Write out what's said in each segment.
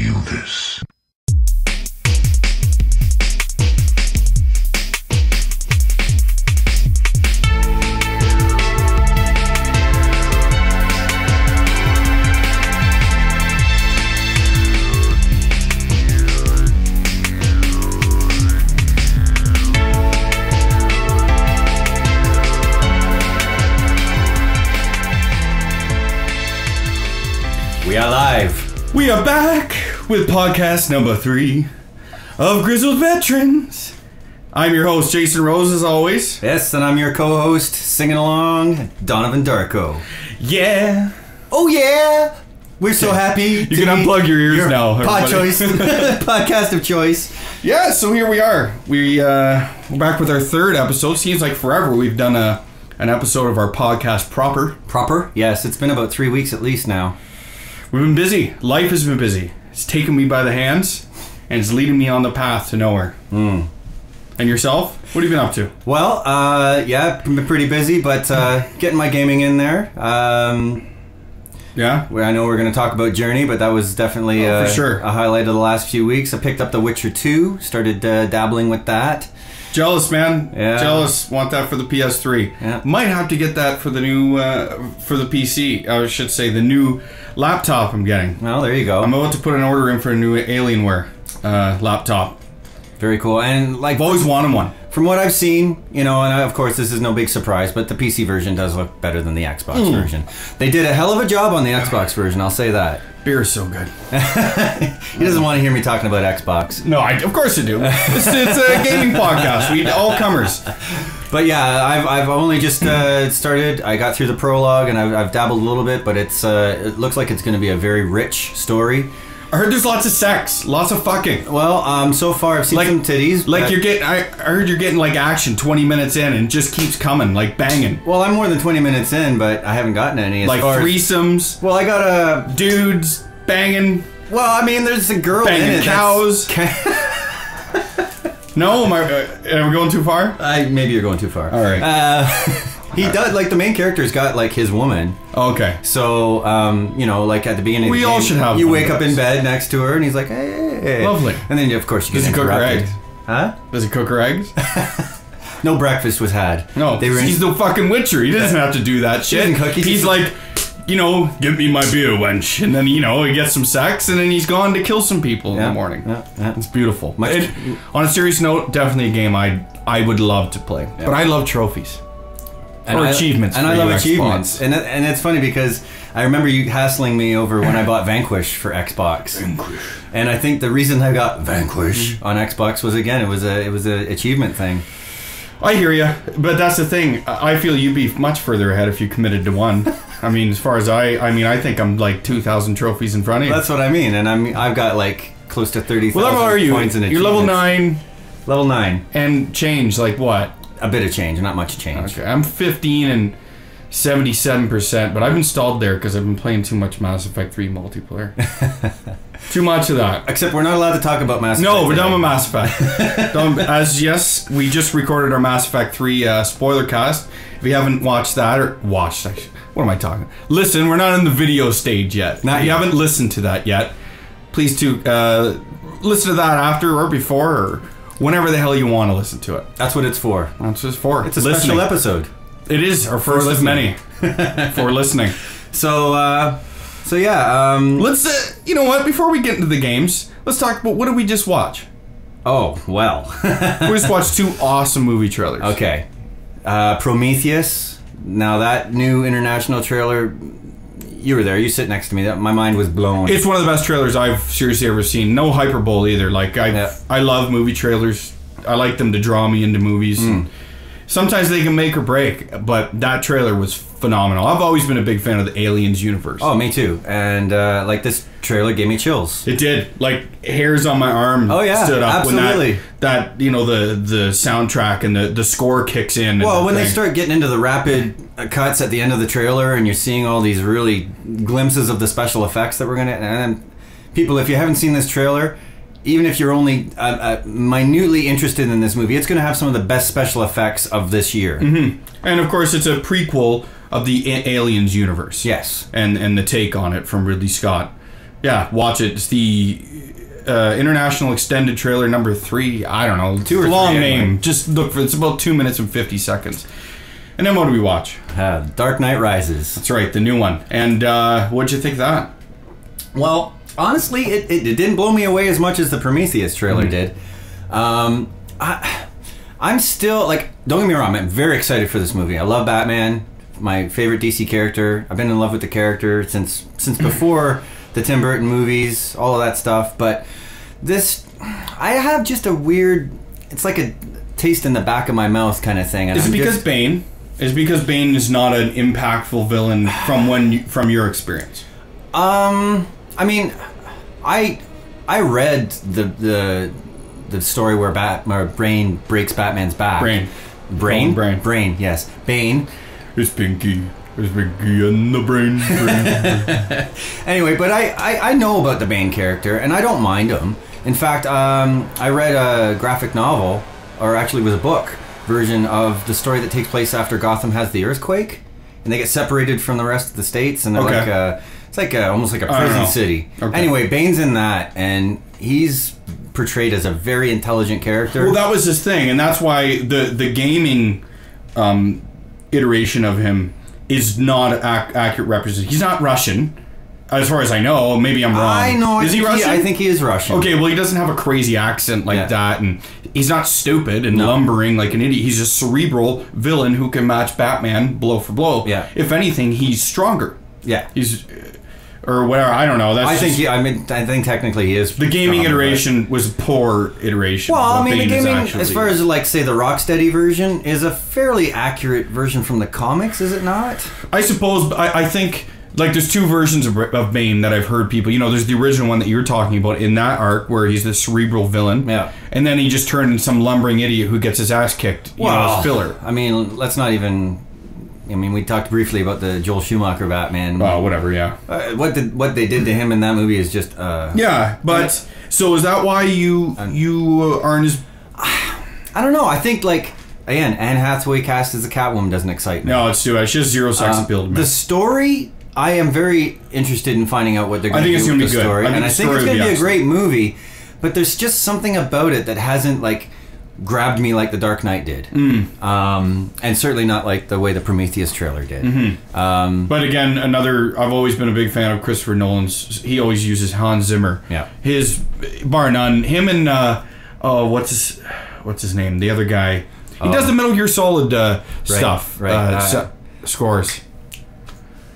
feel this? We are live. We are back with podcast number 3 of Grizzled Veterans. I'm your host, Jason Rose, as always. Yes, and I'm your co-host, singing along, Donovan Darko. Yeah. Oh yeah! We're so happy. You can unplug your ears now. Pod everybody. choice. Podcast of choice. Yeah, so here we are. We're back with our 3rd episode. Seems like forever we've done an episode of our podcast proper. Proper? Yes, it's been about 3 weeks at least now. We've been busy. Life has been busy. It's taken me by the hands, and it's leading me on the path to nowhere. And yourself? What have you been up to? Well, yeah, been pretty busy, but getting my gaming in there. Yeah? I know we're going to talk about Journey, but that was definitely for sure. a highlight of the last few weeks. I picked up The Witcher 2, started dabbling with that. Jealous, man. Yeah. Jealous. Want that for the PS3. Yeah. Might have to get that for the new, for the PC. I should say the new laptop I'm getting. Well, there you go. I'm about to put an order in for a new Alienware laptop. Very cool. And like, I've always wanted one. from what I've seen, you know, and of course this is no big surprise, but the PC version does look better than the Xbox version. They did a hell of a job on the Xbox version, I'll say that. Beer is so good. He doesn't want to hear me talking about Xbox. No, of course I do. It's a gaming podcast. We all comers. But yeah, I've only just started. I got through the prologue and I've dabbled a little bit, but it looks like it's going to be a very rich story. I heard there's lots of sex, lots of fucking. Well, so far I've seen some titties. Like you're getting, I heard you're getting like action 20 minutes in and it just keeps coming, like banging. Well, I'm more than 20 minutes in, but I haven't gotten any. Like threesomes. Well, I got a dudes banging. Well, I mean, there's a girl banging in it. Cows. No, am we going too far? Maybe you're going too far. All right. He does, like, the main character's got, like, his woman. Okay. So, you know, like, at the beginning of the game, all should have you one wake of up in those. bed next to her, and he's like, hey. Lovely. And then, of course, you get Does he cook her interrupted. eggs? Huh? Does he cook her eggs? No breakfast was had. No, he's the fucking Witcher. He doesn't have to do that shit. He's like, you know, give me my beer, wench. And then, you know, he gets some sex, and then he's gone to kill some people in the morning. Yeah. It's beautiful. On a serious note, definitely a game I would love to play. Yeah. But I love trophies. Or achievements. And I love achievements. And it's funny because I remember you hassling me over when I bought Vanquish for Xbox. Vanquish. And I think the reason I got Vanquish on Xbox was, again, it was a achievement thing. I hear you, but that's the thing. I feel you'd be much further ahead if you committed to one. I mean, as far as I think I'm like 2,000 trophies in front of you. That's what I mean, and I've got like close to 30,000 Well, level are you? points in You're level 9. Level 9. And change, like what? A bit of change, not much change. Okay, I'm 15 and 77%, but I've installed there because I've been playing too much Mass Effect 3 multiplayer. Too much of that. Except we're not allowed to talk about Mass Effect. No, we're done with Mass Effect. Yes, we just recorded our Mass Effect 3 spoiler cast. If you haven't watched that, or watched, what am I talking? Listen, we're not in the video stage yet. If you haven't listened to that yet, please do listen to that after or before or whenever the hell you want to listen to it. That's what it's for. That's what it's for. It's a special episode. It is our first of many for listening. So yeah. Let's, you know what? Before we get into the games, let's talk about what did we just watch? Oh, well. We just watched 2 awesome movie trailers. Okay. Prometheus. Now that new international trailer, you were there. You sit next to me. My mind was blown. It's one of the best trailers I've seriously ever seen. No hyperbole either. Like I love movie trailers. I like them to draw me into movies. Sometimes they can make or break, but that trailer was phenomenal. I've always been a big fan of the Aliens universe. Oh, me too. And like this trailer gave me chills. It did. Like hairs on my arm stood up absolutely. when that you know the soundtrack and the score kicks in. Well, when they start getting into the rapid cuts at the end of the trailer and you're seeing all these really glimpses of the special effects that we're going to... And people, if you haven't seen this trailer... Even if you're only minutely interested in this movie, it's going to have some of the best special effects of this year. And of course, it's a prequel of the Aliens universe. Yes. And the take on it from Ridley Scott. Yeah, watch it. It's the international extended trailer number 3. I don't know. Two or long three, name. anyway. Just look for it. It's about 2 minutes and 50 seconds. And then what do we watch? Dark Knight Rises. That's right, the new one. And what'd you think of that? Well, honestly, it didn't blow me away as much as the Prometheus trailer did. I'm still, like, don't get me wrong, I'm very excited for this movie. I love Batman, my favorite DC character. I've been in love with the character since before the Tim Burton movies, all of that stuff. But this, I have just a weird, it's like a taste in the back of my mouth kind of thing. And Is it because Bane? Is it because Bane is not an impactful villain from your experience? I mean, I read the story where Brain breaks Batman's back. Brain. Yes, Bane. It's Pinky and the brain. Anyway, but I know about the Bane character, and I don't mind him. In fact, I read a graphic novel, or actually it was a book version of the story that takes place after Gotham has the earthquake, and they get separated from the rest of the states, and they're it's like almost like a prison city. Okay. Anyway, Bane's in that, and he's portrayed as a very intelligent character. Well, that was his thing, and that's why the gaming iteration of him is not accurate representation. He's not Russian, as far as I know. Maybe I'm wrong. I know. Is he Russian? I think he is Russian. Okay, well, he doesn't have a crazy accent like that, and he's not stupid and lumbering like an idiot. He's a cerebral villain who can match Batman blow for blow. Yeah. If anything, he's stronger. Yeah. He's... or whatever, I don't know. That's I think technically he is. The gaming iteration was a poor iteration. Well, I mean, the gaming, as far as like say the Rocksteady version, is a fairly accurate version from the comics, is it not? I suppose. I think like there's two versions of Bane that I've heard people. You know, there's the original one that you're talking about in that arc where he's the cerebral villain. Yeah. And then he just turned into some lumbering idiot who gets his ass kicked. You know, as filler. I mean, let's not even. I mean, we talked briefly about the Joel Schumacher Batman. Oh, whatever, yeah. What they did to him in that movie is just... yeah, but... So is that why you aren't as... I don't know. I think, like... Again, Anne Hathaway cast as a Catwoman doesn't excite me. No, it's too... She has zero sex appeal to me. The story... I am very interested in finding out what they're going to do with the story. And I think it's going to be a great movie. But there's just something about it that hasn't, like... grabbed me like the Dark Knight did, and certainly not like the way the Prometheus trailer did. But again, I've always been a big fan of Christopher Nolan's. He always uses Hans Zimmer. Yeah, his bar none. Him and what's his name? The other guy. He does the Metal Gear Solid stuff. Right. Scores.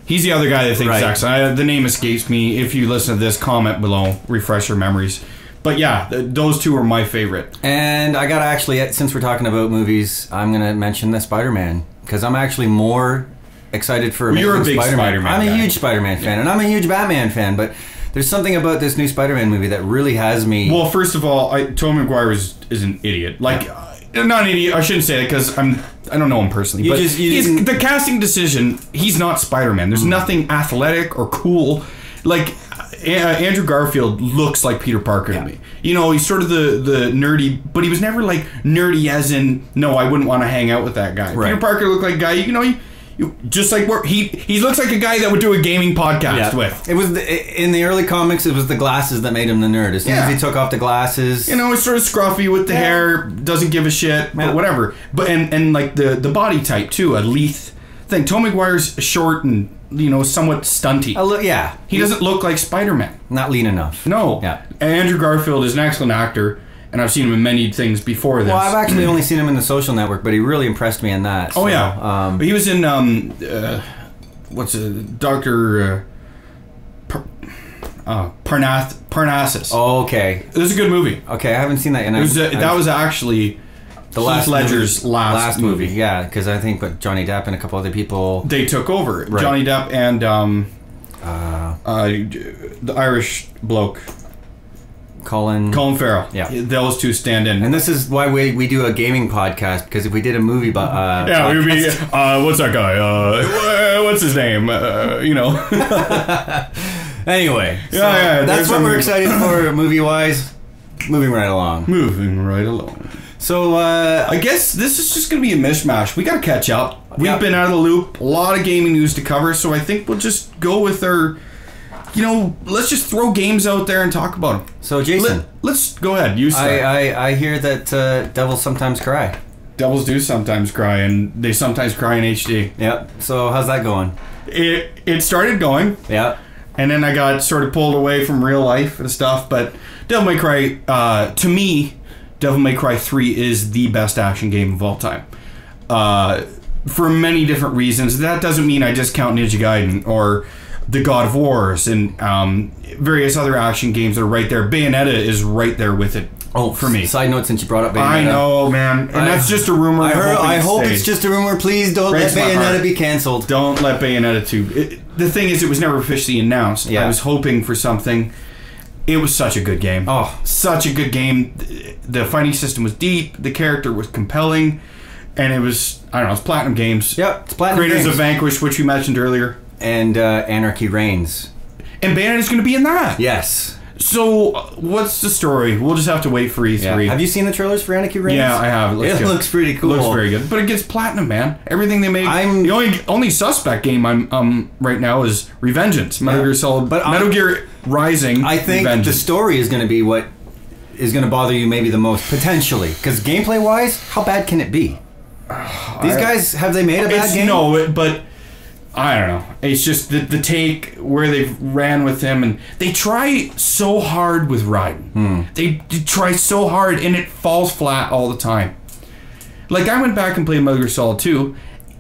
He's the other guy that thinks excellent. The name escapes me. If you listen to this, comment below. Refresh your memories. But yeah, those two are my favorite. And I gotta actually, since we're talking about movies, I'm gonna mention the Spider-Man because I'm actually more excited for. You're a big Spider-Man. I'm a huge Spider-Man fan, and I'm a huge Batman fan. But there's something about this new Spider-Man movie that really has me. Well, first of all, Tobey Maguire is an idiot. Like, not an idiot. I shouldn't say that because I don't know him personally. But the casting decision. He's not Spider-Man. There's nothing athletic or cool. Like. Andrew Garfield looks like Peter Parker to me. You know, he's sort of the nerdy, but he was never like nerdy as in, no, I wouldn't want to hang out with that guy. Right. Peter Parker looked like a guy, you know, just like he looks like a guy that would do a gaming podcast with. It was in the early comics. It was the glasses that made him the nerd. As soon as he took off the glasses, you know, he's sort of scruffy with the hair, doesn't give a shit, but whatever. But and like the body type too, a Leith thing. Tobey Maguire's short and, you know, somewhat stunty. He doesn't look like Spider-Man. Not lean enough. No. Yeah. Andrew Garfield is an excellent actor, and I've seen him in many things before this. Well, I've actually only seen him in The Social Network, but he really impressed me in that. So, but he was in Dr. Parnassus. Oh, okay. It was a good movie. Okay, I haven't seen that. And that was actually the Heath Ledger's last movie. Yeah, because I think Johnny Depp and a couple other people... They took over. Right. Johnny Depp and the Irish bloke. Colin Farrell. Yeah. Those two stand in. And this is why we do a gaming podcast, because if we did a movie... we would be... what's that guy? What's his name? You know. Anyway. That's what we're excited for movie-wise. Moving right along. So, I guess this is just going to be a mishmash. We got to catch up. We've been out of the loop. A lot of gaming news to cover, so I think we'll just go with our let's just throw games out there and talk about them. So, Jason, let's go ahead. You start. I hear that devils sometimes cry. Devils do sometimes cry, and they sometimes cry in HD. Yep. So how's that going? It started going. Yeah. And then I got sort of pulled away from real life and stuff. But Devil May Cry, to me, Devil May Cry 3 is the best action game of all time. For many different reasons. That doesn't mean I discount Ninja Gaiden or the God of Wars and various other action games that are right there. Bayonetta is right there with it. Oh, for me. Side note, since you brought up Bayonetta. I know, man. And that's just a rumor. I hope it's just a rumor. Please don't let Bayonetta be cancelled. Don't let Bayonetta 2. The thing is, it was never officially announced. Yeah. I was hoping for something. It was such a good game. Oh, such a good game. The fighting system was deep. The character was compelling. And it was, I don't know, it's Platinum Games. Yep, it's Platinum Games. Creators of Vanquish, which we mentioned earlier. And Anarchy Reigns. And Bayonetta's going to be in that. Yes. So, what's the story? We'll just have to wait for E3. Yeah. Have you seen the trailers for Anarchy Reigns? Yeah, I have. It looks pretty cool. It looks very good. But it gets Platinum, man. Everything they make. The only suspect game I'm right now is Revengeance. Metal Gear Solid. But Metal Gear Rising. I think the story is going to be what is going to bother you maybe the most, potentially. Because gameplay-wise, how bad can it be? These guys, have they made a bad game? No, but I don't know. It's just the take where they've ran with him, and they try so hard with Raiden. They try so hard, and it falls flat all the time. Like, I went back and played Metal Gear Solid 2,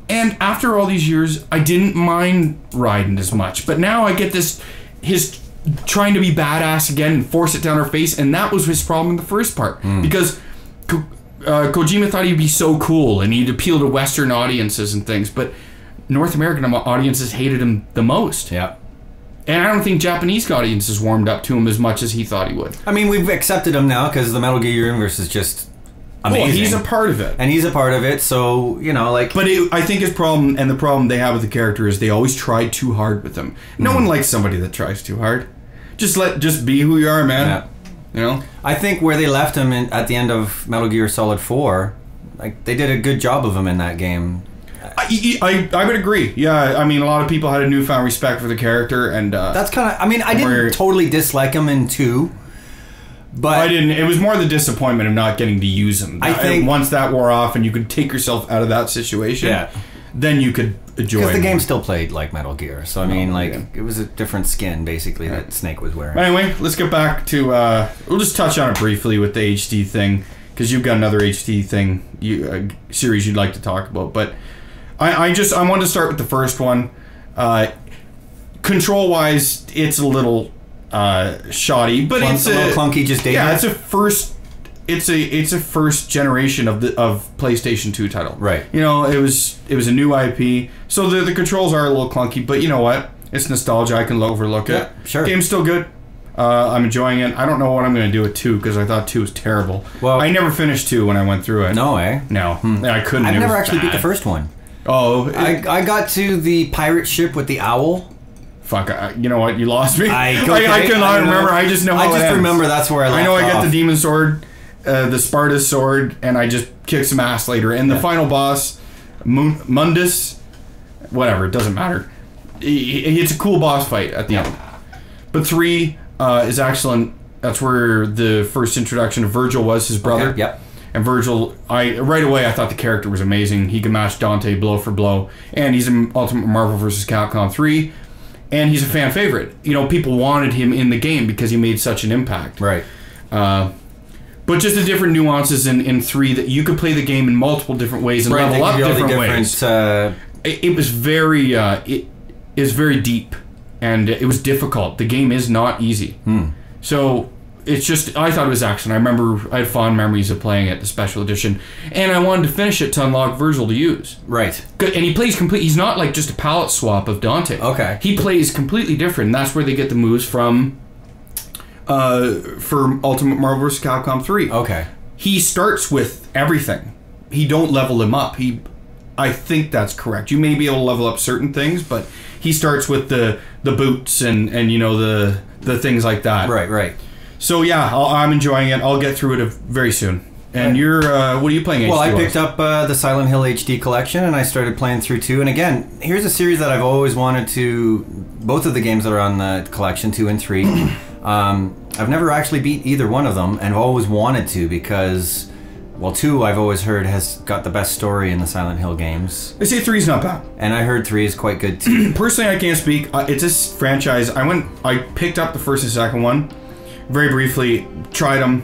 and after all these years, I didn't mind Raiden as much. But now I get his trying to be badass again and force it down our face, and that was his problem in the first part. Because Kojima thought he'd be so cool, and he'd appeal to Western audiences and things, but North American audiences hated him the most. Yeah. And I don't think Japanese audiences warmed up to him as much as he thought he would. I mean, we've accepted him now because the Metal Gear universe is just amazing. Well, he's a part of it. And he's a part of it, so, like... But I think his problem, and the problem they have with the character, is they always try too hard with him. No one likes somebody that tries too hard. Just be who you are, man. Yeah. I think where they left him at the end of Metal Gear Solid 4, like, they did a good job of him in that game. I would agree. Yeah, I mean, a lot of people had a newfound respect for the character, and that's kind of. I mean, I didn't totally dislike him in 2, but I didn't. It was more the disappointment of not getting to use him. I think once that wore off, and you could take yourself out of that situation, then you could enjoy. Because the game still played like Metal Gear, so I mean, it was a different skin basically that Snake was wearing. Anyway, let's get back to. We'll just touch on it briefly with the HD thing, because you've got another HD thing, series you'd like to talk about, but. I wanted to start with the first one. Control wise, it's a little shoddy, but it's a little clunky. Just dated. Yeah, it's a first generation of PlayStation 2 title. Right. It was a new IP, so the controls are a little clunky. But you know what? It's nostalgia. I can overlook it. Sure. Game's still good. I'm enjoying it. I don't know what I'm going to do with 2 because I thought 2 was terrible. Well, I never finished 2 when I went through it. No, eh? No, I couldn't. I've never actually beat the first one. Oh, I got to the pirate ship with the owl. Fuck, you know what? You lost me. I cannot remember. I just know. I just remember that's where I left off. I got the demon sword, the Sparta sword, and I just kicked some ass later. And the final boss, Mundus, whatever, it doesn't matter. It's a cool boss fight at the end. But 3 is excellent. That's where the first introduction of Virgil was, his brother. Okay, yep. And Virgil, right away I thought the character was amazing. He can match Dante blow for blow. And he's in Ultimate Marvel vs. Capcom 3. And he's a fan favorite. People wanted him in the game because he made such an impact. Right. But just the different nuances in 3 that you could play the game in multiple different ways and level up different ways. It was very it is very deep. And it was difficult. The game is not easy. So... It's just, I thought it was excellent. I remember I had fond memories of playing it, the special edition, and I wanted to finish it to unlock Virgil to use. Right. And he plays he's not like just a palette swap of Dante. Okay. He plays completely different, and that's where they get the moves from for Ultimate Marvel vs. Capcom 3. Okay. He starts with everything. He don't level him up. I think that's correct. You may be able to level up certain things, but he starts with the boots and the things like that. Right. So yeah, I'm enjoying it. I'll get through it very soon. And you're, what are you playing? Well, I picked up the Silent Hill HD collection, and I started playing through 2. And again, here's a series that I've always wanted to. Both of the games that are on the collection, 2 and 3. I've never actually beat either one of them, and I've always wanted to because, well, 2 I've always heard has got the best story in the Silent Hill games. They say 3's not bad, and I heard 3 is quite good too. Personally, I can't speak. It's a franchise. I picked up the first and second one, very briefly, tried them,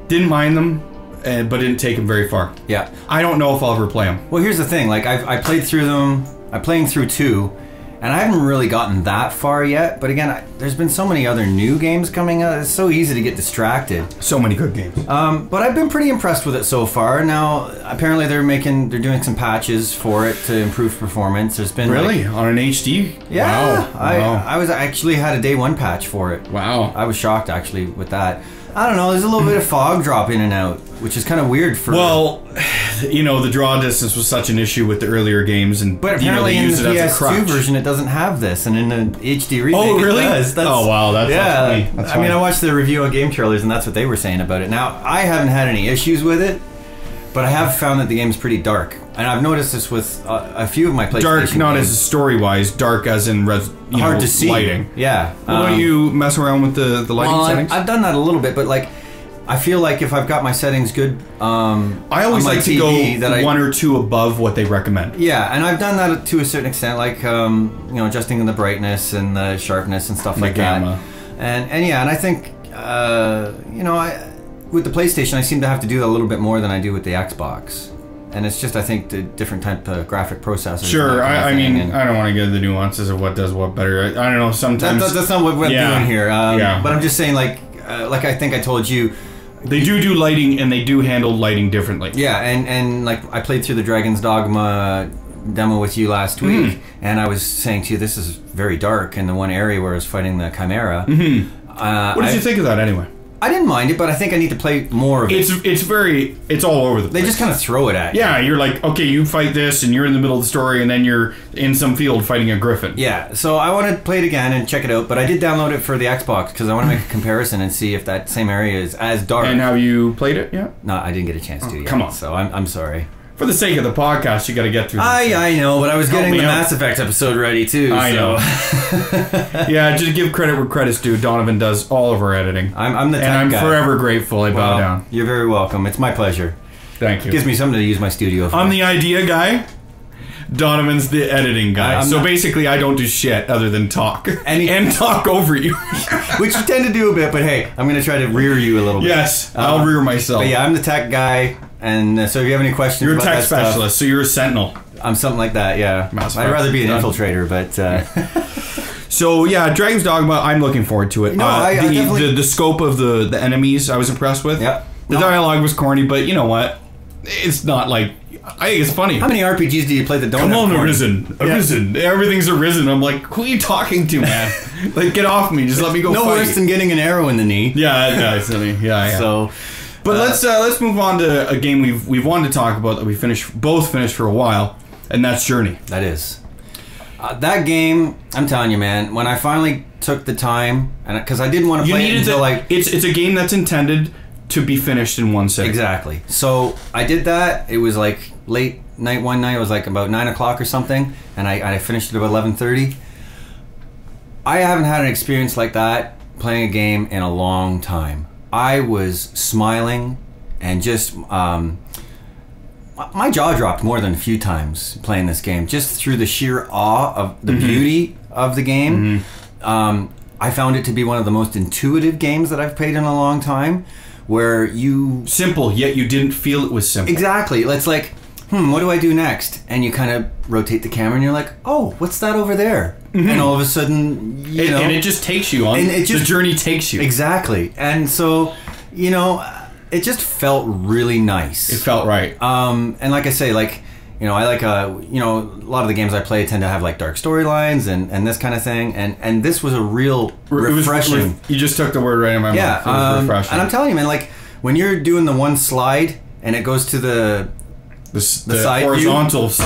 didn't mind them. But didn't take them very far. Yeah. I don't know if I'll ever play them. Well, here's the thing. Like, I played through them. I'm playing through 2, and I haven't really gotten that far yet. But again, there's been so many other new games coming out. It's so easy to get distracted. So many good games. But I've been pretty impressed with it so far. Now, apparently they're doing some patches for it to improve performance. There's been really on an HD. Yeah. Wow. I was actually had a day 1 patch for it. Wow. I was shocked actually with that. I don't know, there's a little bit of fog drop in and out, which is kind of weird for... Well, you know, the draw distance was such an issue with the earlier games, and but apparently in the PS2 version it doesn't have this, and in the HD remake it does. Oh, wow, that's funny. That's funny. I mean, I watched the review on Game Trailers, and that's what they were saying about it. Now, I haven't had any issues with it, but I have found that the game's pretty dark. And I've noticed this with a few of my PlayStation dark, not games. as story-wise, dark as in hard to see. Lighting. Yeah. Why don't you mess around with the lighting settings? I've done that a little bit, but like, I feel like if I've got my settings good, I always like to go 1 or 2 above what they recommend. Yeah, and I've done that to a certain extent, like adjusting the brightness and the sharpness and stuff like that. And yeah, and I think with the PlayStation, I seem to have to do that a little bit more than I do with the Xbox. And it's just, I think, the different type of graphic processors. Sure, I mean, I don't want to get into the nuances of what does what better. I don't know, sometimes... That's not what we're doing here. But I'm just saying, like I think I told you... They do lighting, and they do handle lighting differently. Yeah, and like, I played through the Dragon's Dogma demo with you last week, and I was saying to you, this is very dark in the one area where I was fighting the Chimera. What did you think of that, anyway? I didn't mind it, but I think I need to play more of it. It's all over the place. They just kind of throw it at you. Yeah, you're like, okay, you fight this, and you're in the middle of the story, and then you're in some field fighting a griffin. Yeah, so I want to play it again and check it out, but I did download it for the Xbox because I want to make a comparison and see if that same area is as dark. And have you played it yet? No, I didn't get a chance to yet. Come on. So I'm sorry. For the sake of the podcast, you got to get through this. I know, but I was getting the Mass Effect episode ready too. I know. Yeah, just give credit where credit's due. Donovan does all of our editing. I'm the tech guy. And I'm guy. forever grateful. I bow down. You're very welcome. It's my pleasure. Thank you. It gives me something to use my studio for. I'm the idea guy. Donovan's the editing guy. So basically, I don't do shit other than talk. And talk over you. Which you tend to do a bit, but hey, I'm going to try to rear you a little bit. Yes, I'll rear myself. But yeah, I'm the tech guy. And so if you have any questions you're about a tech that specialist, so you're a sentinel. I'm something like that, yeah. I'd rather be an infiltrator, but... So yeah, Dragon's Dogma, I'm looking forward to it. No, the scope of the enemies I was impressed with. Yep. The dialogue was corny, but you know what? It's not like... I think it's funny. How many RPGs do you play that don't Come have on, corny? Arisen. Everything's Arisen. I'm like, who are you talking to, man? Like, get off me. Just let me go No fight. worse than getting an arrow in the knee. Yeah, silly. Yeah. So... But let's move on to a game we've wanted to talk about that we both finished for a while, and that's Journey. That is. That game, I'm telling you, man, when I finally took the time, and because I didn't want to play it until like... It's a game that's intended to be finished in one sitting. Exactly. So I did that. It was like late night one night. It was like about 9 o'clock or something, and I finished it about 11:30. I haven't had an experience like that playing a game in a long time. I was smiling and just my jaw dropped more than a few times playing this game, just through the sheer awe of the beauty of the game. I found it to be one of the most intuitive games that I've played in a long time, where you... Simple, yet you didn't feel it was simple. Exactly. It's like, what do I do next? And you kind of rotate the camera and you're like, oh, what's that over there? And all of a sudden, you know... And it just takes you on. The journey takes you. Exactly. And so, it just felt really nice. It felt right. And like I say, like, I like, a lot of the games I play tend to have like dark storylines and this kind of thing. And this was a real refreshing... You just took the word right in my mouth. Yeah. It was refreshing. And I'm telling you, man, like, when you're doing the one slide and it goes to the side horizontals.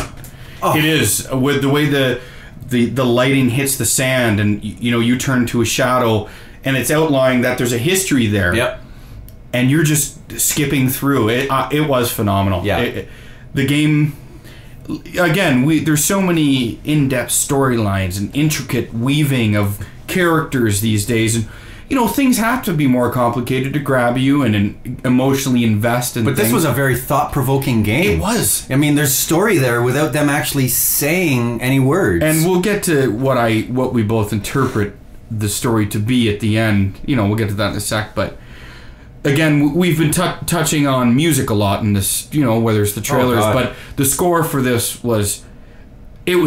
Oh. It is. With the way the lighting hits the sand, and you turn to a shadow, and it's outlining that there's a history there. Yep. and you're just skipping through it. It was phenomenal. Yeah. The game, again, there's so many in-depth storylines and intricate weaving of characters these days, and things have to be more complicated to grab you and emotionally invest in. But this was a very thought-provoking game. It was. I mean, there's story there without them actually saying any words. And we'll get to what we both interpret the story to be at the end. We'll get to that in a sec. But again, we've been touching on music a lot in this. Whether it's the trailers, but the score for this was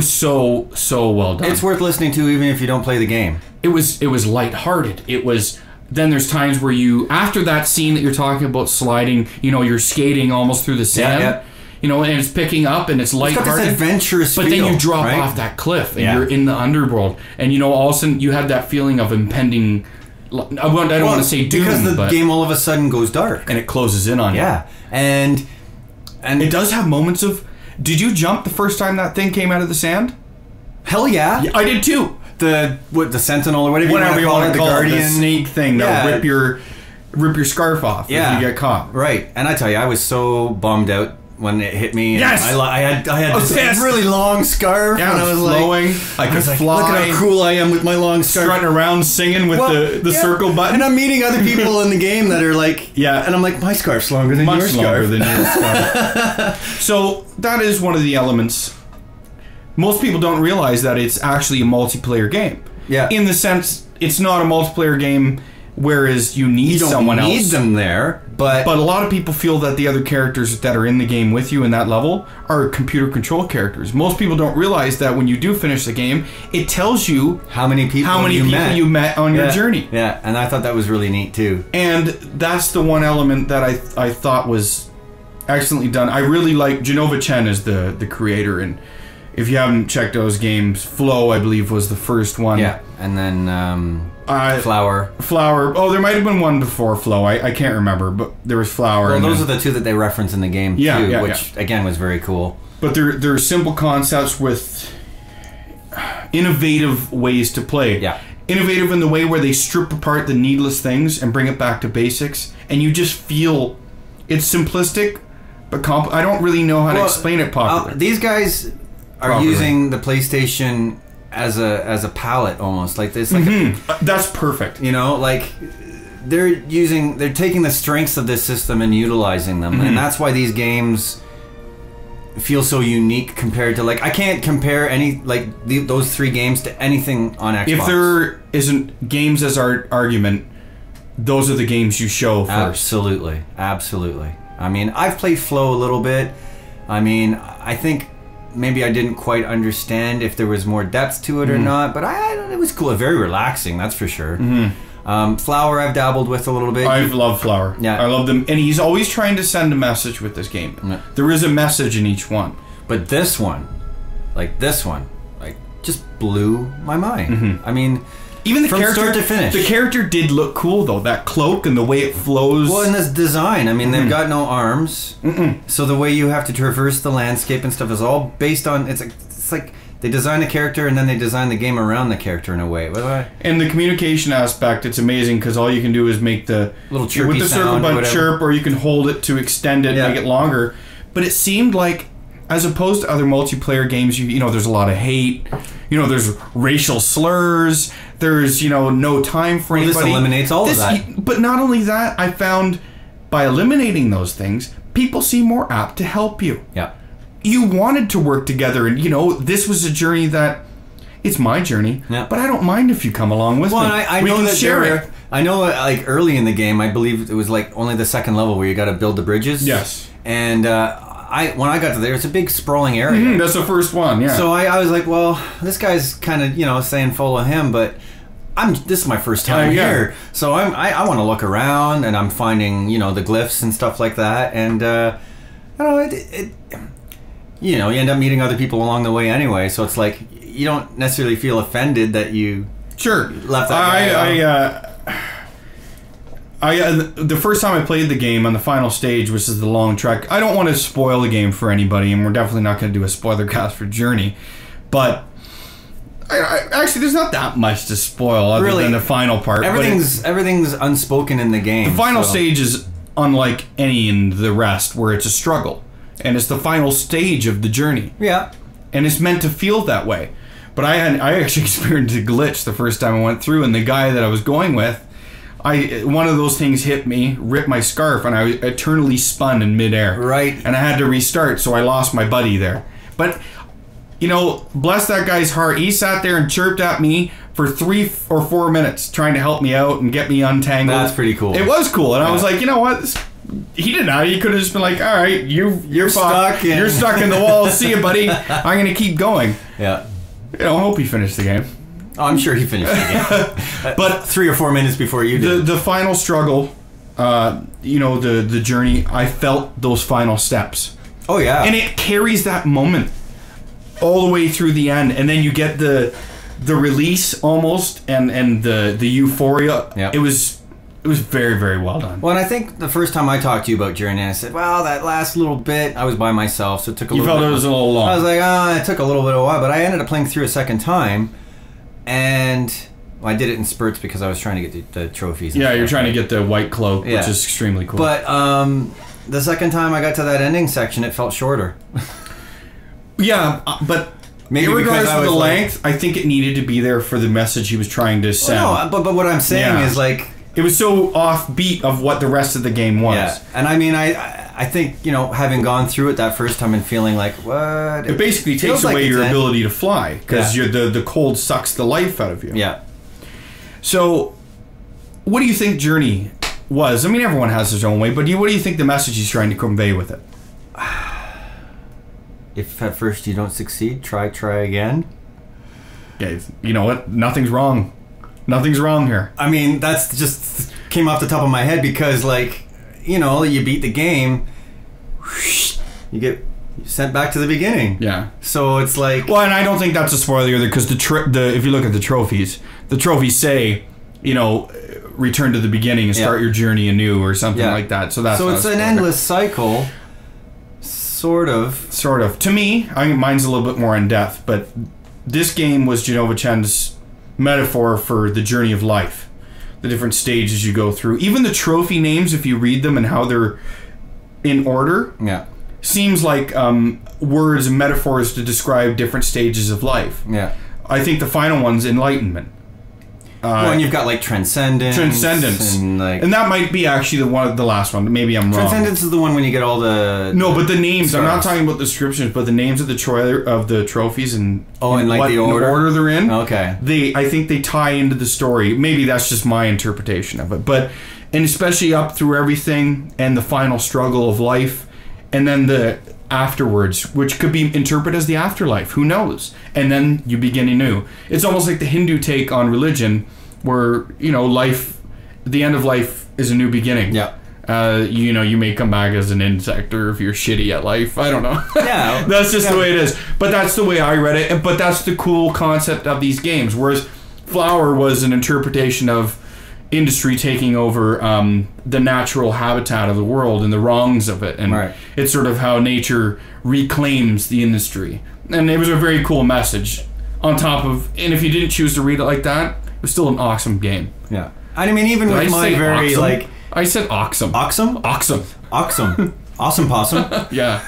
so well done. It's worth listening to even if you don't play the game. It was lighthearted. It was. Then there's times where after that scene that you're talking about sliding, you're skating almost through the sand, and it's picking up and it's lighthearted. It's got this adventurous but feel, then you drop right? off that cliff and you're in the underworld, and all of a sudden you have that feeling of impending. I don't want to say doom, because the game all of a sudden goes dark and it closes in on you. Yeah, and it does have moments of. Did you jump the first time that thing came out of the sand? Hell yeah, I did too. The Sentinel or whatever you want to call it, the Guardian, the snake thing that rip your scarf off if you get caught. Right, and I tell you, I was so bummed out when it hit me. Yes, I had this really long scarf, and I was flowing. Like, I could fly. Look at how cool I am with my long scarf, strutting around singing with the circle button. And I'm meeting other people in the game that are like, and I'm like, my scarf's longer than your scarf. So that is one of the elements. Most people don't realize that it's actually a multiplayer game. Yeah. In the sense, it's not a multiplayer game, whereas you need someone else. You don't need them there, but a lot of people feel that the other characters that are in the game with you in that level are computer control characters. Most people don't realize that when you do finish the game, it tells you how many people you met on your journey. Yeah, and I thought that was really neat too. And that's the one element that I thought was excellently done. I really like Genova Chen as the creator, and if you haven't checked those games, Flow, I believe, was the first one. Yeah, and then Flower. Oh, there might have been one before Flow. I can't remember, but there was Flower. Well, those are the two that they reference in the game, too, which, again, was very cool. But they're simple concepts with innovative ways to play. Yeah. Innovative in the way where they strip apart the needless things and bring it back to basics, and you just feel it's simplistic, but I don't really know how to explain it properly. These guys are using the PlayStation as a palette almost like this. That's perfect. Like they're taking the strengths of this system and utilizing them, and that's why these games feel so unique compared to I can't compare any those three games to anything on Xbox. If there isn't games as our argument, those are the games you show first. Absolutely. I mean, I've played Flow a little bit. I mean, I think maybe I didn't quite understand if there was more depth to it or not, but it was cool. Very relaxing, that's for sure. Flower I've dabbled with a little bit. I've loved Flower. Yeah. I love them. And he's always trying to send a message with this game. Yeah. There is a message in each one. But this one, just blew my mind. I mean, even from start to finish. The character did look cool, though. That cloak and the way it flows. Well, and this design. I mean, they've got no arms. So the way you have to traverse the landscape and stuff is all based on... It's like they design a character and then they design the game around the character in a way. And the communication aspect, it's amazing because all you can do is make the... little chirpy with the circle button chirp, or you can hold it to extend it and make it longer. But it seemed like, as opposed to other multiplayer games, there's a lot of hate. There's racial slurs. There's, no time for anybody. This eliminates all of that. But not only that, I found by eliminating those things, people seem more apt to help you. Yeah. You wanted to work together, and, this was a journey that... It's my journey, but I don't mind if you come along with me. I know that share it. I know, early in the game, I believe it was, only the second level where you got to build the bridges. Yes. And, when I got to there, it's a big sprawling area. That's the first one, yeah. So I was like, well, this guy's kind of, saying follow him, but this is my first time here. So I want to look around, and I'm finding, the glyphs and stuff like that. And, I don't know, you end up meeting other people along the way anyway. So it's like, you don't necessarily feel offended that you left that guy the first time I played the game on the final stage, which is the long trek, I don't want to spoil the game for anybody, and we're definitely not going to do a spoiler cast for Journey, but actually there's not that much to spoil other than the final part. Everything's unspoken in the game. The final stage is unlike any in the rest where it's a struggle. And it's the final stage of the journey. Yeah. And it's meant to feel that way. But I actually experienced a glitch the first time I went through, and the guy that I was going with, one of those things hit me, ripped my scarf, and I eternally spun in midair. Right. And I had to restart, so I lost my buddy there. But, you know, bless that guy's heart. He sat there and chirped at me for 3 or 4 minutes trying to help me out and get me untangled. That's pretty cool. It was cool. And I was like, you know what? He didn't know. He could have just been like, all right, you're stuck. You're stuck in the wall. See you, buddy. I'm going to keep going. Yeah. You know, I hope he finished the game. Oh, I'm sure he finished the game. But 3 or 4 minutes before you did. The final struggle, you know, the journey, I felt those final steps. Oh, yeah. And it carries that moment all the way through the end. And then you get the release almost and the euphoria. Yep. It was very, very well done. Well, and I think the first time I talked to you about Journey, I said, well, that last little bit, I was by myself, so it took a little bit. You felt it was a little long. I was like, it took a little bit of a while, but I ended up playing through a second time, and I did it in spurts because I was trying to get the trophies. Yeah, you're trying to get the white cloak, which is extremely cool. But the second time I got to that ending section, it felt shorter. Yeah, but maybe regardless of the length, I think it needed to be there for the message he was trying to send. Well, no, but what I'm saying is, like, it was so offbeat of what the rest of the game was. Yeah, and I mean, I think, you know, having gone through it that first time and feeling like, what? It basically takes away your ability to fly because the cold sucks the life out of you. Yeah. So, what do you think Journey was? I mean, everyone has his own way, but what do you think the message he's trying to convey with it? If at first you don't succeed, try again. Yeah, you know what? Nothing's wrong. Nothing's wrong here. I mean, that's just came off the top of my head because, like, you know, you beat the game, you get sent back to the beginning. Yeah. So it's like... Well, and I don't think that's a spoiler either because if you look at the trophies say, you know, return to the beginning and start your journey anew or something like that. So that's it's an endless cycle. Sort of. To me, mine's a little bit more in depth, but this game was Genova Chen's metaphor for the journey of life, the different stages you go through. Even the trophy names, if you read them and how they're in order, seems like words and metaphors to describe different stages of life. Yeah, I think the final one's enlightenment. Well, and you've got like transcendence, and that might be actually the last one. Maybe I'm wrong. Transcendence is the one when you get all the but the names. Stars. I'm not talking about the descriptions, but the names of the trophies and like the order they're in. Okay, I think they tie into the story. Maybe that's just my interpretation of it, and especially up through everything and the final struggle of life, and then the afterwards, which could be interpreted as the afterlife. Who knows? And then you begin anew. It's almost like the Hindu take on religion, where, you know, life, the end of life is a new beginning. Yeah. You know, you may come back as an insect, or if you're shitty at life, I don't know. Yeah. That's just the way it is. But that's the way I read it. But that's the cool concept of these games. Whereas Flower was an interpretation of industry taking over the natural habitat of the world and the wrongs of it, and it's sort of how nature reclaims the industry. And it was a very cool message on top of, and if you didn't choose to read it like that, it was still an awesome game. Yeah. I mean, even with my very awesome? like I said awesome. Awesome awesome possum. Yeah,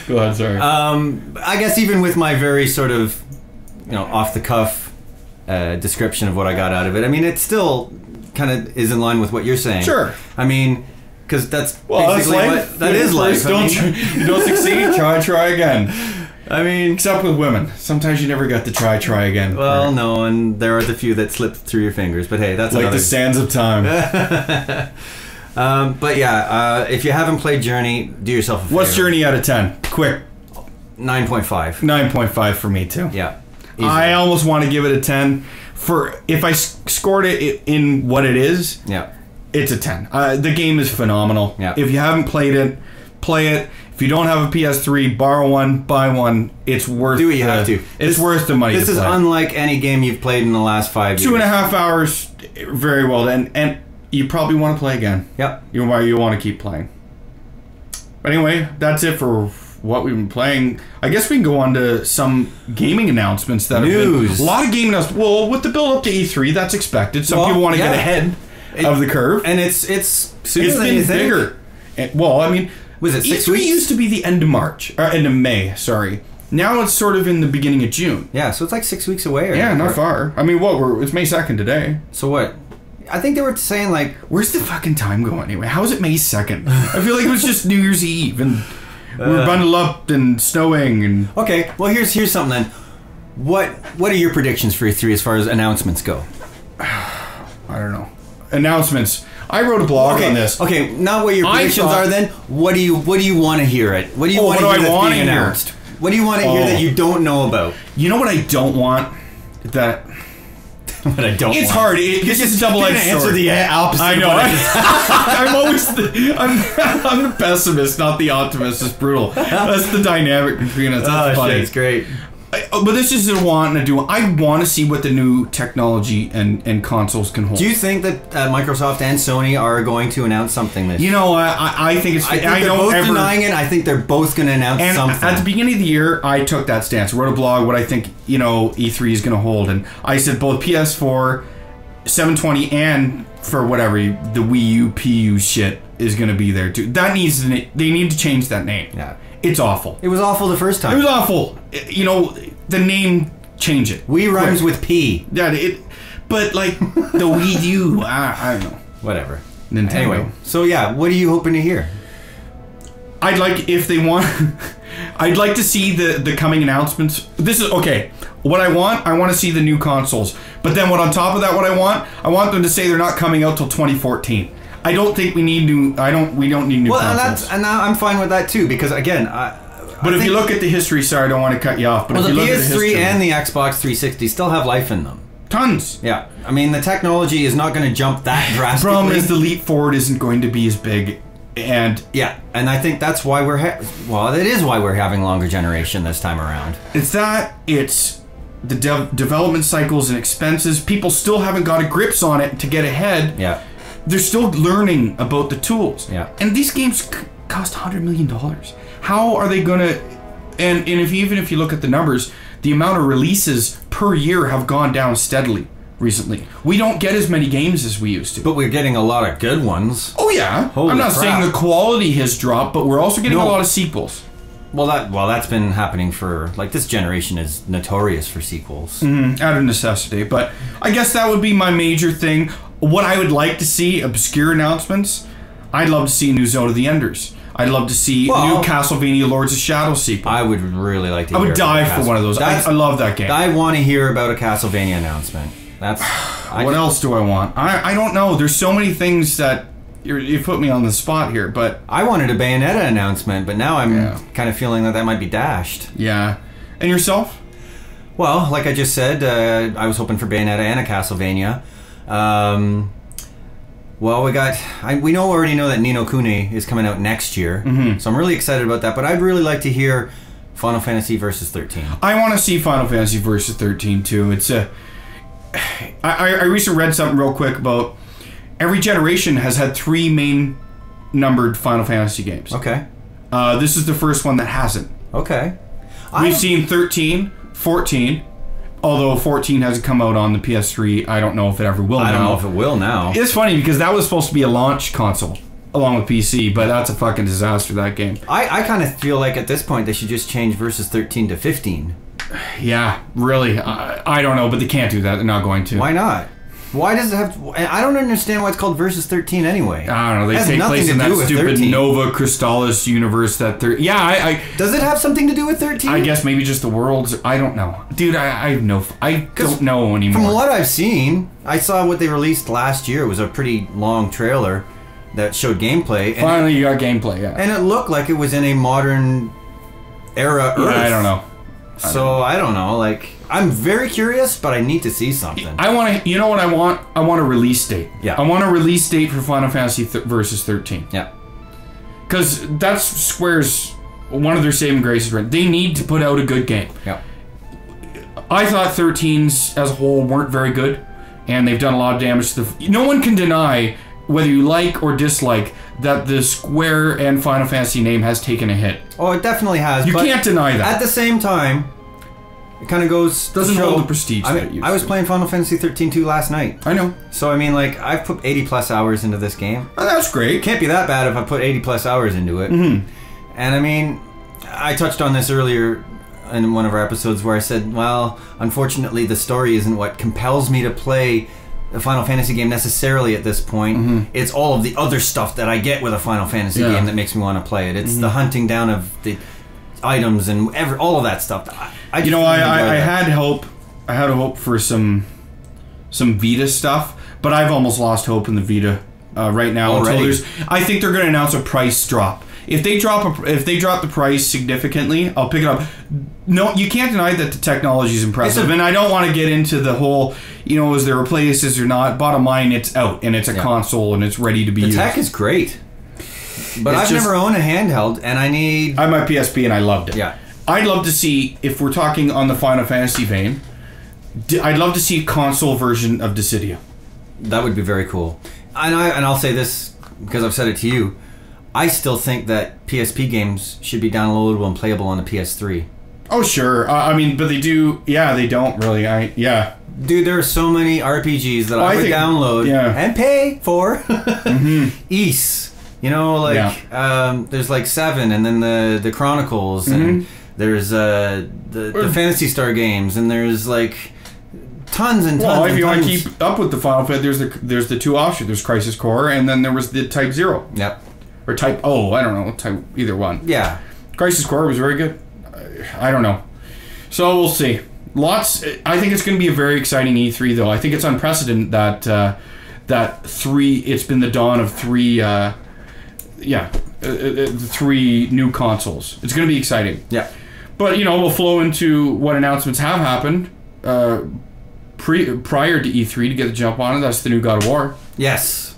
go ahead. Sorry. I guess even with my very sort of, you know, off the cuff description of what I got out of it, I mean, it's still kind of is in line with what you're saying. Sure. I mean, because that's basically life. That is life. You don't succeed, try again. I mean, except with women, sometimes you never get to try again. Well, no, and there are the few that slip through your fingers. But hey, that's like the sands of time. But yeah, if you haven't played Journey, do yourself a favor. What's Journey out of 10? Quick. 9.5. 9.5 for me too. Yeah. Easily. I almost want to give it a 10. For if I scored it in what it is, it's a 10. The game is phenomenal. Yeah. If you haven't played it, play it. If you don't have a PS3, borrow one, buy one. It's worth. Do what you have to. It's worth the money. This is unlike any game you've played in the last 5 years. 2.5 hours, very well done, and you probably want to play again. Yep. You want to keep playing. But anyway, that's it for what we've been playing. I guess we can go on to some gaming announcements that news. Have been a lot of gaming announcements. Well, with the build up to E3, that's expected. Some people want to get ahead. of the curve. And it's sooner It's than you been think. bigger. Well, I mean, Was it 6 E3 weeks? used to be the end of March, or end of May. Sorry. Now it's sort of in the beginning of June. Yeah, so it's like 6 weeks away. Yeah, not far. I mean, it's May 2nd today. So what? I think they were saying like, Where's the fucking time going anyway? How is it May 2nd? I feel like it was just New Year's Eve and we're bundled up and snowing and... okay, well here's something then. What are your predictions for E3 as far as announcements go? I don't know. Announcements. I wrote a blog on this. Okay, not what your predictions are then. What do you want to hear it? What do you want to hear that's being announced? What do you want to hear that you don't know about? You know what I don't want? That... What I don't It's want. hard. This is a double-edged sword. Answer the opposite. I know. Of what I just- I'm always I'm the pessimist, not the optimist. It's brutal. That's the dynamic between us. That's funny. Shit, it's great. But this is a want and a do. I want to see what the new technology and consoles can hold. Do you think that Microsoft and Sony are going to announce something this year? You know, I think it's... I think they're both denying it. I think they're both going to announce something. At the beginning of the year, I took that stance. I wrote a blog what I think, E3 is going to hold. And I said both PS4, 720, and for whatever, the Wii U, PU shit is going to be there too. They need to change that name. Yeah. It's awful. It was awful the first time. It was awful. The name, change it. Wii rhymes with P. Yeah, but like the Wii U, I don't know. Whatever. Nintendo. Anyway, so yeah, what are you hoping to hear? I'd like, if they want, I'd like to see the coming announcements. This is, okay, what I want to see the new consoles. But then what on top of that, what I want them to say they're not coming out till 2014. I don't think we need new, we don't need new consoles. And I'm fine with that too, because again, But if you look at the history, sorry, I don't want to cut you off. But well, if you the look at the PS3 history, and the Xbox 360 still have life in them. Tons. Yeah, I mean the technology is not going to jump that drastically. The problem is the leap forward isn't going to be as big, and yeah, and I think that's why that is why we're having longer generation this time around. It's the development cycles and expenses. People still haven't got grips on it to get ahead. Yeah, they're still learning about the tools. Yeah, and these games cost $100 million. How are they gonna? And even if you look at the numbers, the amount of releases per year have gone down steadily recently. We don't get as many games as we used to. but we're getting a lot of good ones. Oh yeah, Holy I'm not crap. saying the quality has dropped, but we're also getting a lot of sequels. Well, that's been happening for like this generation is notorious for sequels. Out of necessity, but I guess that would be my major thing. What I would like to see, obscure announcements. I'd love to see a new Zone of the Enders. I'd love to see a new Castlevania Lords of Shadow sequel. I would really like to. I would die for one of those. I love that game. I want to hear about a Castlevania announcement. That's what else do I want? I don't know. There's so many things that you put me on the spot here, but I wanted a Bayonetta announcement, but now I'm kind of feeling that might be dashed. Yeah. And yourself? Well, like I just said, I was hoping for Bayonetta and a Castlevania. Well, we already know that Ni no Kuni is coming out next year, so I'm really excited about that. But I'd really like to hear Final Fantasy Versus 13. I want to see Final Fantasy Versus 13 too. It's I recently read something real quick about every generation has had 3 main numbered Final Fantasy games. Okay. This is the first one that hasn't. Okay. We've seen 13, 14. Although 14 hasn't come out on the PS3, I don't know if it ever will now. I don't know if it will now. It's funny because that was supposed to be a launch console along with PC, but that's a fucking disaster, that game. I kind of feel like at this point they should just change Versus 13 to 15. Yeah, really. I don't know, but they can't do that. They're not going to. Why not? Why does it have... I don't understand why it's called Versus 13 anyway. I don't know. They take place in that stupid 13. Nova Crystallis universe that they're... Yeah, Does it have something to do with 13? I guess maybe just the worlds. I don't know. Dude, I don't know anymore. From what I've seen, I saw what they released last year. It was a pretty long trailer that showed gameplay. And finally, you got gameplay, yeah. And it looked like it was in a modern era Earth. I don't know. I don't know. Like, I'm very curious, but I need to see something. I want to. You know what I want? I want a release date. Yeah. I want a release date for Final Fantasy Versus 13. Yeah. Because that's Square's one of their saving graces. Right? They need to put out a good game. Yeah. I thought 13s as a whole weren't very good, and they've done a lot of damage to the. No one can deny, whether you like or dislike, that the Square and Final Fantasy name has taken a hit. Oh, it definitely has. You can't deny that. At the same time, It kind of goes... Doesn't hold the prestige that it used I was to. playing Final Fantasy 13-2 last night. I know. So, I mean, like, I've put 80 plus hours into this game. Oh, that's great. It can't be that bad if I put 80 plus hours into it. Mm-hmm. And, I mean, I touched on this earlier in one of our episodes where I said, well, unfortunately, the story isn't what compels me to play a Final Fantasy game necessarily at this point. Mm-hmm. It's all of the other stuff that I get with a Final Fantasy game that makes me want to play it. It's the hunting down of the items and all of that stuff. I had hope. I had a hope for some Vita stuff, but I've almost lost hope in the Vita right now. Already? I think they're going to announce a price drop. If they drop the price significantly, I'll pick it up. No, you can't deny that the technology is impressive, and I don't want to get into the whole, is there replaces or not. Bottom line, it's out and it's a console and it's ready to be used. The tech is great, but I've never owned a handheld, and I'm a PSP and I loved it. Yeah. I'd love to see, if we're talking on the Final Fantasy vein, I'd love to see a console version of Dissidia. That would be very cool. And I'll say this because I've said it to you. I still think that PSP games should be downloadable and playable on the PS3. Oh, sure. But they do. Yeah, they don't really. Dude, there are so many RPGs that I would download and pay for. Ys. There's like 7, and then the Chronicles, and there's the Phantasy Star games, and there's like tons and tons. Well, if you want to keep up with the Final Fantasy, there's the 2 offshoots. There's Crisis Core, and then there was the Type 0. Yep. Or Type I don't know, Type either one. Yeah. Crisis Core was very good. I don't know. So we'll see. I think it's going to be a very exciting E3, though. I think it's unprecedented that 3. It's been the dawn of 3. 3 new consoles. It's going to be exciting. Yeah. But we'll flow into what announcements have happened prior to E3 to get the jump on it. That's the new God of War. Yes.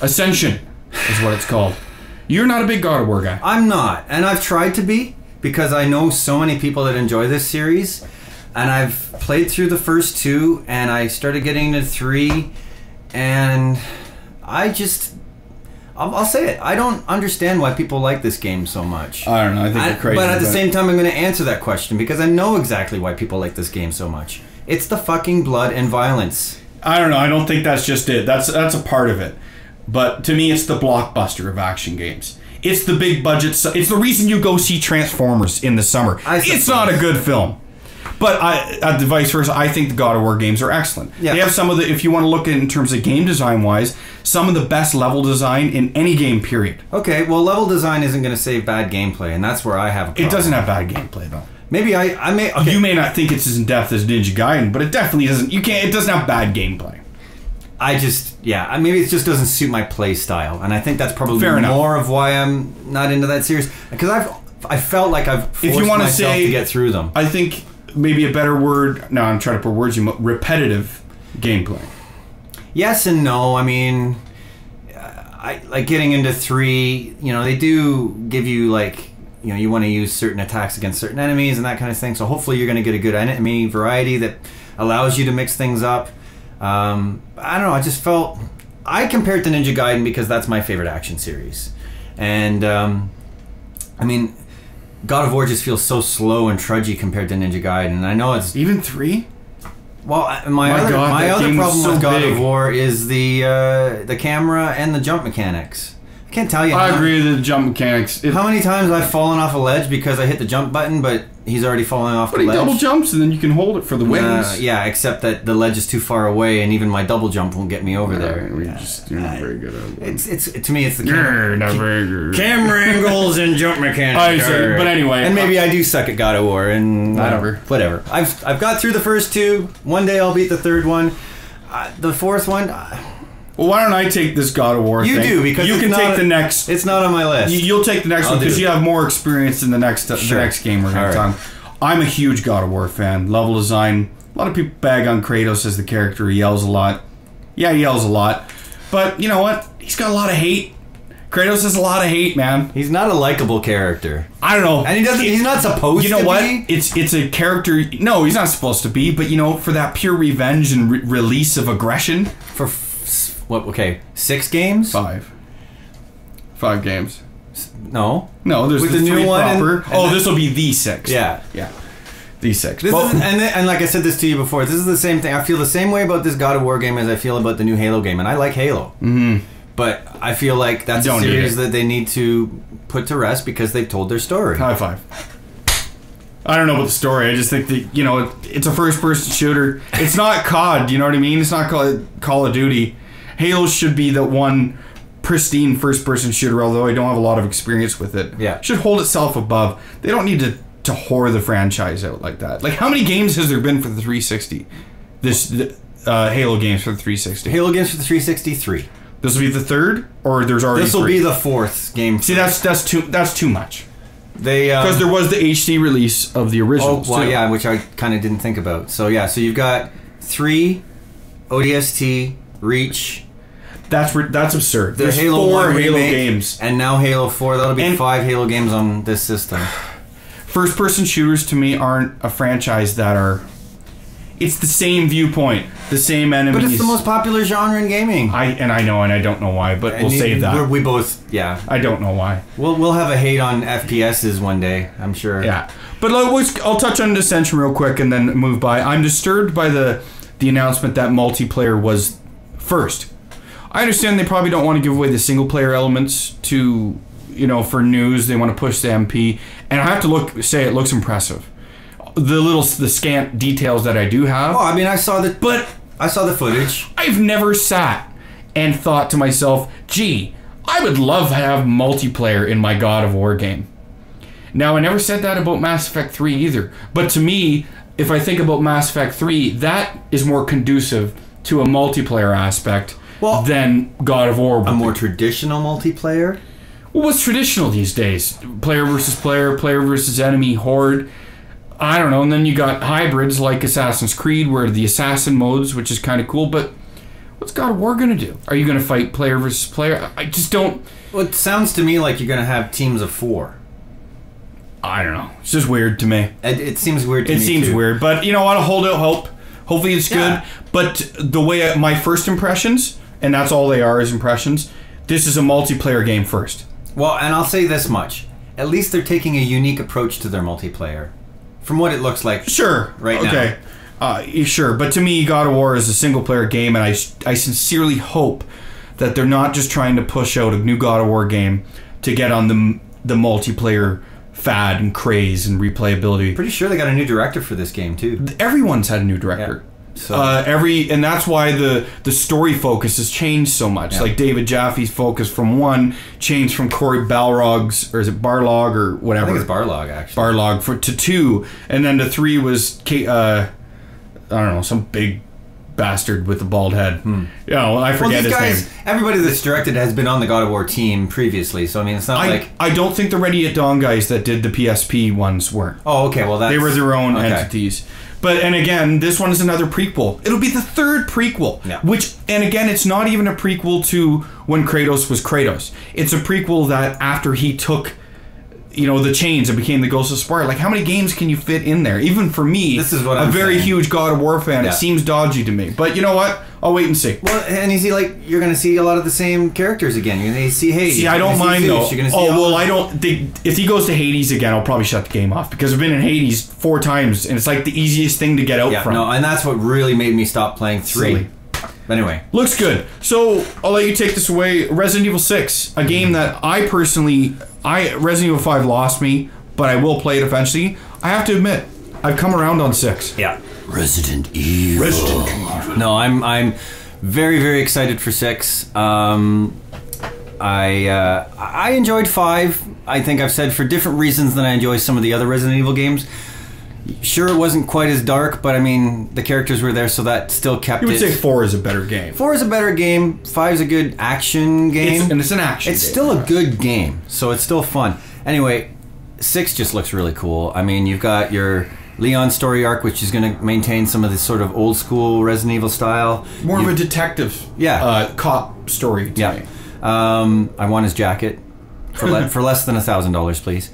Ascension is what it's called. You're not a big God of War guy. I'm not, and I've tried to be because I know so many people that enjoy this series, and I've played through the first 2, and I started getting into 3, and I'll say it. I don't understand why people like this game so much. I don't know. I think they're crazy. But at the same time, I'm going to answer that question because I know exactly why people like this game so much. It's the fucking blood and violence. I don't know. I don't think that's just it. That's a part of it. But to me, it's the blockbuster of action games. It's the big budget. It's the reason you go see Transformers in the summer. It's not a good film. But at the vice versa, I think the God of War games are excellent. Yeah. They have some of the, if you want to look at it in terms of game design wise, some of the best level design in any game, period. Okay, well, level design isn't going to save bad gameplay, and that's where I have a problem. It doesn't have bad gameplay, though. Maybe I may... Okay. You may not think it's as in-depth as Ninja Gaiden, but it definitely doesn't... It doesn't have bad gameplay. Maybe it just doesn't suit my play style, and I think that's probably more of why I'm not into that series, because I felt like I've forced myself to get through them. I think maybe a better word... No, I'm trying to put words in... Repetitive gameplay. Yes and no. I mean, I like getting into 3, they do give you like... you want to use certain attacks against certain enemies and that kind of thing. So hopefully you're going to get a good enemy variety that allows you to mix things up. I don't know. I just felt... I compared to Ninja Gaiden because that's my favorite action series. And, I mean, God of War just feels so slow and trudgy compared to Ninja Gaiden. And I know it's... Even 3? Well, my other problem with God of War is the camera and the jump mechanics. I can't tell you. I agree with the jump mechanics. How many times I've fallen off a ledge because I hit the jump button, but he's already fallen off the ledge. But he double jumps and then you can hold it for the wings. Yeah, except that the ledge is too far away, and even my double jump won't get me over there. You're not very good at it. It's to me, it's the camera. Not very good. Camera angles and jump mechanics. But anyway, and maybe I do suck at God of War and whatever. I've got through the first 2. One day I'll beat the 3rd one. The 4th one. Well, why don't I take this God of War thing? You do, because you can take the next... It's not on my list. You'll take the next one because you have more experience in the next game we're going to talk. I'm a huge God of War fan. Level design. A lot of people bag on Kratos as the character. He yells a lot. Yeah, he yells a lot. But you know what? He's got a lot of hate. Kratos has a lot of hate, man. He's not a likable character. I don't know. And he's not supposed to be. You know what? It's a character... No, he's not supposed to be. But, for that pure revenge and release of aggression... For... What? Okay, 6 games? 5 games. No, there's with the new 3 one. Proper. This will be the 6th. Yeah. V6. And like I said this to you before, this is the same thing. I feel the same way about this God of War game as I feel about the new Halo game, and I like Halo. Mm-hmm. But I feel like that's a series that they need to put to rest because they've told their story. High five. I don't know about the story. I just think that, you know, it's a first-person shooter. It's not COD, you know what I mean? It's not Call of Duty. Halo should be the one pristine first-person shooter, although I don't have a lot of experience with it. Yeah. Should hold itself above. They don't need to whore the franchise out like that. Like, how many games has there been for the 360? Halo games for the 360. Halo games for the 360, 3. This will be the third, or there's already This will be the fourth game. See, that's too much. They because there was the HD release of the original. Oh, well, too. yeah, which I kind of didn't think about. So yeah, so you've got 3, ODST, Reach. That's absurd. There's Halo 4 1 Halo remake, games, and now Halo 4. That'll be 5 Halo games on this system. First-person shooters to me aren't a franchise that are. It's the same viewpoint, the same enemies. But it's the most popular genre in gaming. I know, and I don't know why, but we'll save that. We both, yeah. I don't know why. We'll have a hate on FPSs one day, I'm sure. Yeah, but I'll touch on Ascension real quick and then move by. I'm disturbed by the announcement that multiplayer was first. I understand they probably don't want to give away the single-player elements to, you know, for news. They want to push the MP, and I have to say it looks impressive. The scant details that I do have. Oh, I mean, I saw the footage. I've never sat and thought to myself, gee, I would love to have multiplayer in my God of War game. Now, I never said that about Mass Effect 3 either. But to me, if I think about Mass Effect 3, that is more conducive to a multiplayer aspect than God of War. A more traditional multiplayer? Well, what's traditional these days? Player versus player versus enemy, horde. I don't know, and then you got hybrids like Assassin's Creed, where the assassin modes, which is kind of cool, but what's God of War going to do? Are you going to fight player versus player? I just don't... Well, it sounds to me like you're going to have teams of 4. I don't know. It's just weird to me. It seems weird to me, It seems weird, but you know what? I'll hold out hope. Hopefully it's good. But the way my first impressions, and that's all they are is impressions, this is a multiplayer game first. Well, and I'll say this much. At least they're taking a unique approach to their multiplayer. From what it looks like, right now. Okay, sure. But to me, God of War is a single-player game, and I sincerely hope that they're not just trying to push out a new God of War game to get on the multiplayer fad and craze and replayability. Pretty sure they got a new director for this game too. Everyone's had a new director. Yeah. So. And that's why the story focus has changed so much. Yeah. Like David Jaffe's focus from 1 changed from Corey Balrog's, or is it Barlog or whatever? I think it's Barlog actually. Barlog to 2, and then to 3 was I don't know, some big bastard with a bald head. You know, I forget his name. Everybody that's directed has been on the God of War team previously, so I mean, it's not like I don't think the Ready at Dawn guys that did the PSP ones weren't. Oh, okay. Well, they were their own entities. But, and again, this one is another prequel. It'll be the 3rd prequel. Yeah. And again, it's not even a prequel to when Kratos was Kratos. It's a prequel that after he took, you know, the chains and became the Ghost of Sparta. Like, how many games can you fit in there? Even for me, this is what I'm very saying. Huge God of War fan, it seems dodgy to me. But you know what? I'll wait and see. Well, and you see, like, you're going to see a lot of the same characters again. You're going to see Hades. See, I don't mind, though. I don't... If he goes to Hades again, I'll probably shut the game off. Because I've been in Hades 4 times, and it's like the easiest thing to get out from. No, and that's what really made me stop playing 3. Silly. But anyway. Looks good. So, I'll let you take this away. Resident Evil 6. A game that I personally... Resident Evil 5 lost me, but I will play it eventually. I have to admit, I've come around on 6. Yeah. Resident Evil. No, I'm very, very excited for 6. I enjoyed 5. I think I've said for different reasons than I enjoy some of the other Resident Evil games. Sure, it wasn't quite as dark, but I mean, the characters were there, so that still kept it. You would say 4 is a better game. 4 is a better game. 5 is a good action game. And it's an action game. It's still a good game, so it's still fun. Anyway, 6 just looks really cool. I mean, you've got your Leon story arc, which is going to maintain some of this sort of old school Resident Evil style. More of a detective cop story to me. I want his jacket for less than $1,000, please.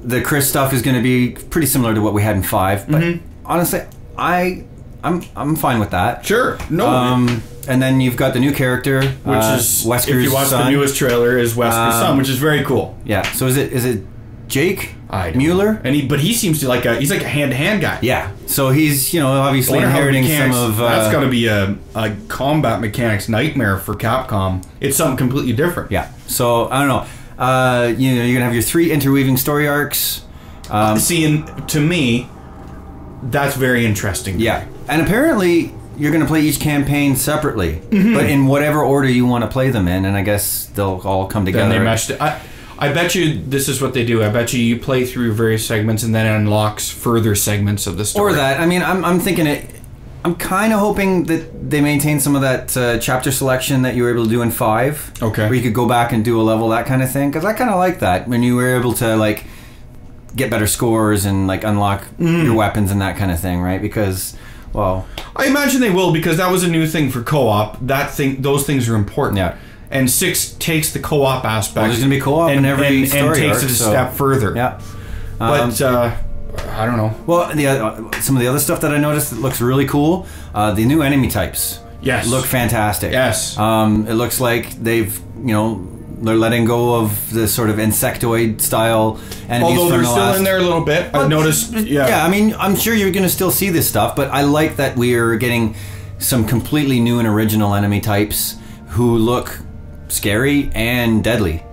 The Chris stuff is going to be pretty similar to what we had in 5, but honestly, I'm fine with that. Sure, no. And then you've got the new character, which is Wesker's son. If you watch the newest trailer, is Wesker's son, which is very cool. Yeah. So is it Jake I don't Mueller. know. And but he seems to he's like a hand-to-hand guy. Yeah. So he's, obviously inheriting some of... that's got to be a combat mechanics nightmare for Capcom. It's something completely different. Yeah. So, I don't know. You're going to have your 3 interweaving story arcs. And to me, that's very interesting. Yeah. And apparently, you're going to play each campaign separately. But in whatever order you want to play them in. And I guess they'll all come together. Then they meshed it. I bet you this is what they do. I bet you play through various segments and then it unlocks further segments of the story. Or that. I mean, I'm thinking it... I'm kind of hoping that they maintain some of that chapter selection that you were able to do in 5. Okay. Where you could go back and do a level, that kind of thing. Because I kind of like that. When you were able to, get better scores and, unlock your weapons and that kind of thing, right? Because... Well, I imagine they will, because that was a new thing for co-op. Those things are important. Yeah. And 6 takes the co-op aspect. Well, there's going to be co-op in every story and takes arc, it a step further. Yeah. But I don't know. Well, some of the other stuff that I noticed that looks really cool. The new enemy types. Yes. Look fantastic. Yes. It looks like they've they're letting go of the sort of insectoid style enemies. Although from they're still in there a little bit. I've noticed. Yeah, I mean, I'm sure you're going to still see this stuff, but I like that we're getting some completely new and original enemy types who look scary and deadly.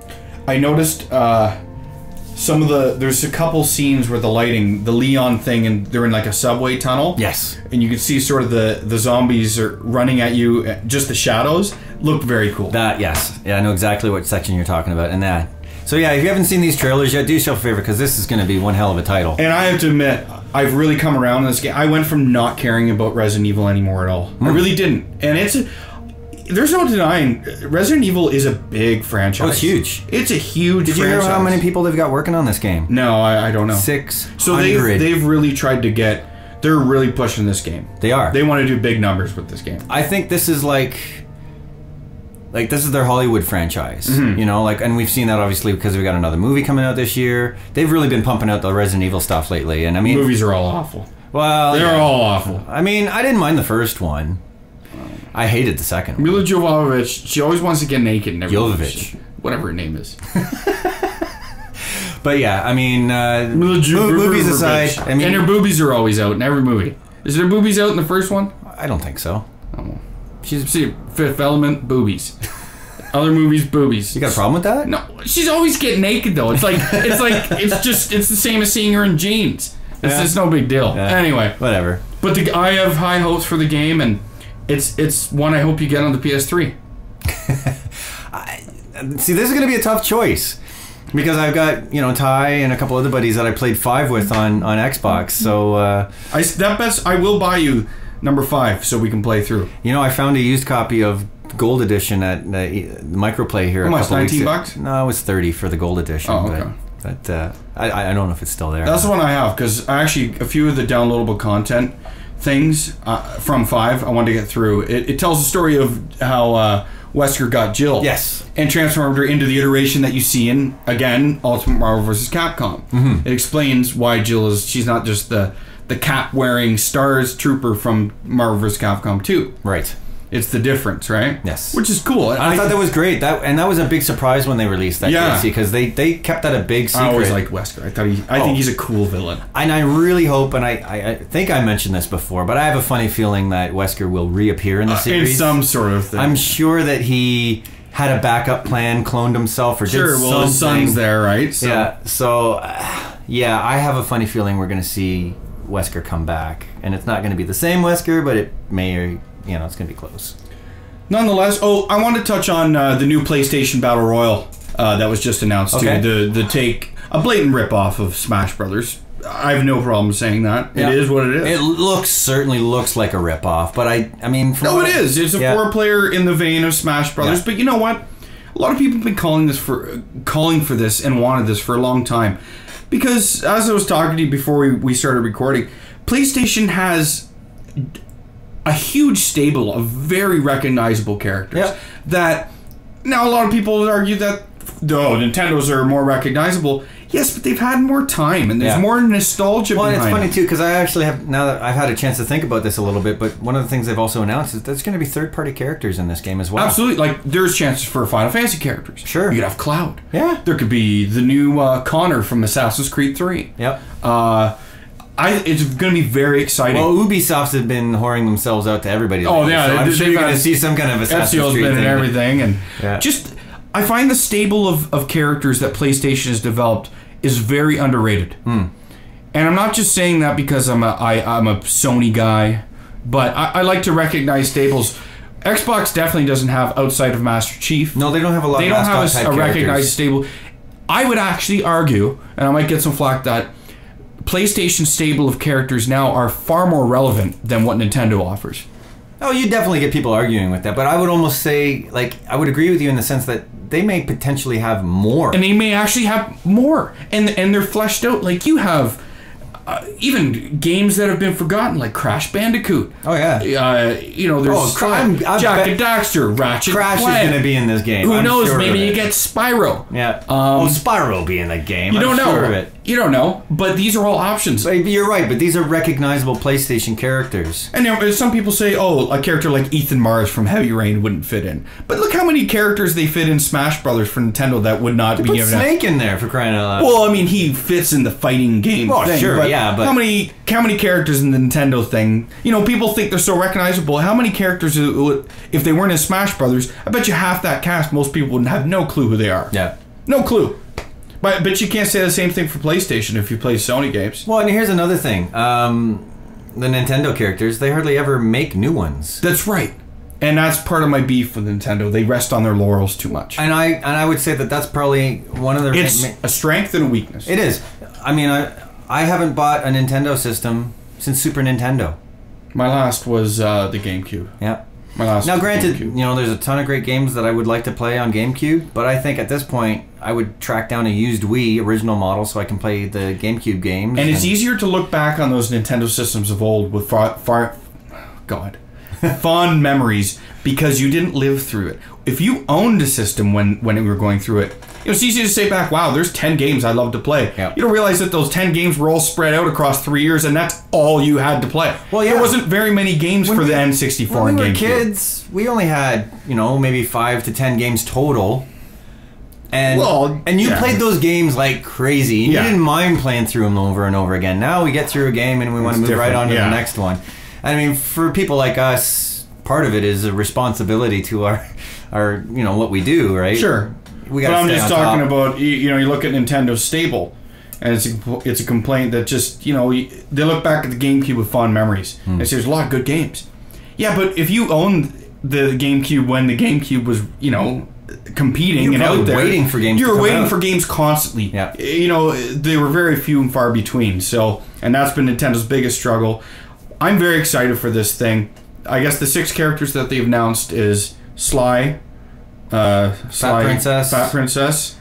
I noticed there's a couple scenes where the lighting, the Leon thing, and they're in a subway tunnel. Yes. And you can see sort of the zombies are running at you, just the shadows look very cool. Yes. Yeah, I know exactly what section you're talking about. And that. So yeah, if you haven't seen these trailers yet, do yourself a favor, because this is going to be one hell of a title. And I have to admit, I've really come around in this game. I went from not caring about Resident Evil anymore at all. I really didn't. And there's no denying, Resident Evil is a big franchise. Oh, it's huge. It's a huge Did you franchise. hear how many people they've got working on this game? No, I don't know. 600. So they've really tried to they're really pushing this game. They are. They want to do big numbers with this game. I think this is this is their Hollywood franchise, and we've seen that obviously because we got another movie coming out this year. They've really been pumping out the Resident Evil stuff lately, and I mean, movies are all awful. Well, they're all awful. I mean, I didn't mind the first one. I hated the second one. Mila Jovovich, she always wants to get naked and everything. Jovovich. Whatever her name is. But yeah, I mean, movies aside, I mean, and her boobies are always out in every movie. Is there boobies out in the first one? I don't think so. Oh. See, Fifth Element, boobies. Other movies, boobies. You got a problem with that? No, she's always getting naked though. It's it's the same as seeing her in jeans. It's no big deal. Yeah. Anyway, whatever. But I have high hopes for the game, and it's one I hope you get on the PS3. See, this is going to be a tough choice. Because I've got, Ty and a couple other buddies that I played 5 with on Xbox, so... I will buy you number 5 so we can play through. I found a used copy of Gold Edition at Microplay here. How much, $19? No, it was $30 for the Gold Edition. Oh, okay. But I don't know if it's still there. That's the one I have, because actually a few of the downloadable content things from 5 I wanted to get through. It tells the story of how Wesker got Jill. Yes. And transformed her into the iteration that you see in, again, Ultimate Marvel vs. Capcom. Mm-hmm. It explains why Jill she's not just the cap-wearing STARS trooper from Marvel vs. Capcom 2. Right. It's the difference, right? Yes. Which is cool. I thought that was great. That was a big surprise when they released that DLC, because they kept that a big secret. I always liked Wesker. I think he's a cool villain. And I really hope, and I think I mentioned this before, but I have a funny feeling that Wesker will reappear in the series. In some sort of thing. I'm sure that he had a backup plan, cloned himself, or did something. Well, his son's there, right? So. Yeah, I have a funny feeling we're going to see Wesker come back. And it's not going to be the same Wesker, but it may, or it's going to be close. Nonetheless, I want to touch on the new PlayStation Battle Royale that was just announced too. The take, a blatant ripoff of Smash Brothers. I have no problem saying that. Yeah. It is what it is. It certainly looks like a ripoff, but I mean... it is. It's a 4-player in the vein of Smash Brothers, but you know what? A lot of people have been calling for this and wanted this for a long time. Because, as I was talking to you before we started recording, PlayStation has a huge stable of very recognizable characters that now a lot of people would argue that Nintendo's are more recognizable. Yes, but they've had more time, and there's more nostalgia behind it. Well, it's funny, too, because I actually have, now that I've had a chance to think about this a little bit, but one of the things they've also announced is there's going to be third-party characters in this game as well. Absolutely. Like, there's chances for Final Fantasy characters. Sure. You could have Cloud. Yeah. There could be the new Connor from Assassin's Creed 3. Yep. It's going to be very exciting. Well, Ubisoft have been whoring themselves out to everybody. Oh, yeah. So I'm sure you're going to see some kind of Assassin's Creed thing. And everything. And just... I find the stable of characters that PlayStation has developed is very underrated. And I'm not just saying that because I'm a Sony guy, but I like to recognize stables. Xbox definitely doesn't have, outside of Master Chief. No, they don't have a lot of mascot type a recognized stable. I would actually argue, and I might get some flack, that PlayStation's stable of characters now are far more relevant than what Nintendo offers. Oh, you definitely get people arguing with that, but I would almost say, like, I would agree with you in the sense that they may potentially have more. And they may actually have more. And they're fleshed out. Like, you have even games that have been forgotten, like Crash Bandicoot. Oh, yeah. You know, there's Jack and Daxter, Ratchet Crash Clank. is going to be in this game. Who knows? Sure maybe you get Spyro. Yeah. Spyro will be in the game. You don't know. Sure of it. You don't know. But these are all options. But you're right, but these are recognizable PlayStation characters. And you know, some people say, oh, a character like Ethan Mars from Heavy Rain wouldn't fit in. But look how many characters they fit in Smash Brothers for Nintendo that would not be given Snake in there, for crying out loud. Well, I mean, he fits in the fighting game thing. Sure, but but how many characters in the Nintendo thing? You know, people think they're so recognizable. How many characters, if they weren't in Smash Brothers, I bet you half that cast, most people would have no clue who they are. Yeah. No clue. But you can't say the same thing for PlayStation if you play Sony games. Well, and here's another thing. The Nintendo characters, they hardly ever make new ones. That's right. And that's part of my beef with Nintendo. They rest on their laurels too much. And I would say that that's probably one of their... It's a strength and a weakness. It is. I mean, I haven't bought a Nintendo system since Super Nintendo. My last was the GameCube. Yeah. My last now, granted, GameCube. you know, there's a ton of great games that I would like to play on GameCube, but I think at this point I would track down a used Wii original model so I can play the GameCube games. And it's easier to look back on those Nintendo systems of old with fond memories because you didn't live through it. If you owned a system when we were going through it, it's easy to say back, wow, there's 10 games I love to play. Yep. You don't realize that those 10 games were all spread out across 3 years, and that's all you had to play. Well, yeah. There wasn't very many games for the N64 when and we were GameCube. kids, we only had, you know, maybe 5 to 10 games total. And you played those games like crazy. You didn't mind playing through them over and over again. Now we get through a game and we want to move right on to the next one. I mean, for people like us, part of it is a responsibility to our you know, what we do, right? Sure. But I'm just talking about, you know, you look at Nintendo's stable, and it's a complaint that just, you know, they look back at the GameCube with fond memories and say there's a lot of good games. Yeah, but if you owned the GameCube when the GameCube was, you know, competing and out there, waiting for games. You were waiting for games constantly. Yeah. You know, they were very few and far between. So, and that's been Nintendo's biggest struggle. I'm very excited for this thing. I guess the 6 characters that they've announced is Sly, Fat Princess,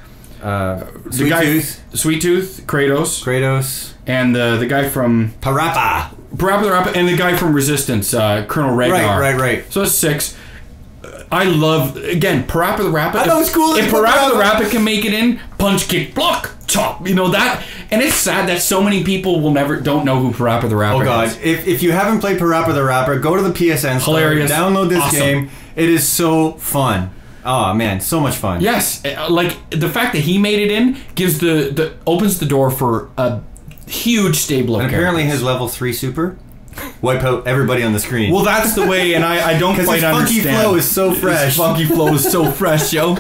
Sweet Tooth, Kratos, and the guy from Parappa, and the guy from Resistance, Colonel Ragnar. Right. So that's 6. I love, again, Parappa the Rapper. I know it's cool. If Parappa the Rapper can make it in, punch, kick, block, chop. You know that, and it's sad that so many people don't know who Parappa the Rapper is. Oh God! If you haven't played Parappa the Rapper, go to the PSN store, hilarious, download this game. It is so fun. Oh man, so much fun. Yes, like the fact that he made it in gives opens the door for a huge stable of characters. Apparently his level 3 super wipe out everybody on the screen. Well, that's the way, and I don't quite understand. His funky flow is so fresh. His funky flow is so fresh, yo.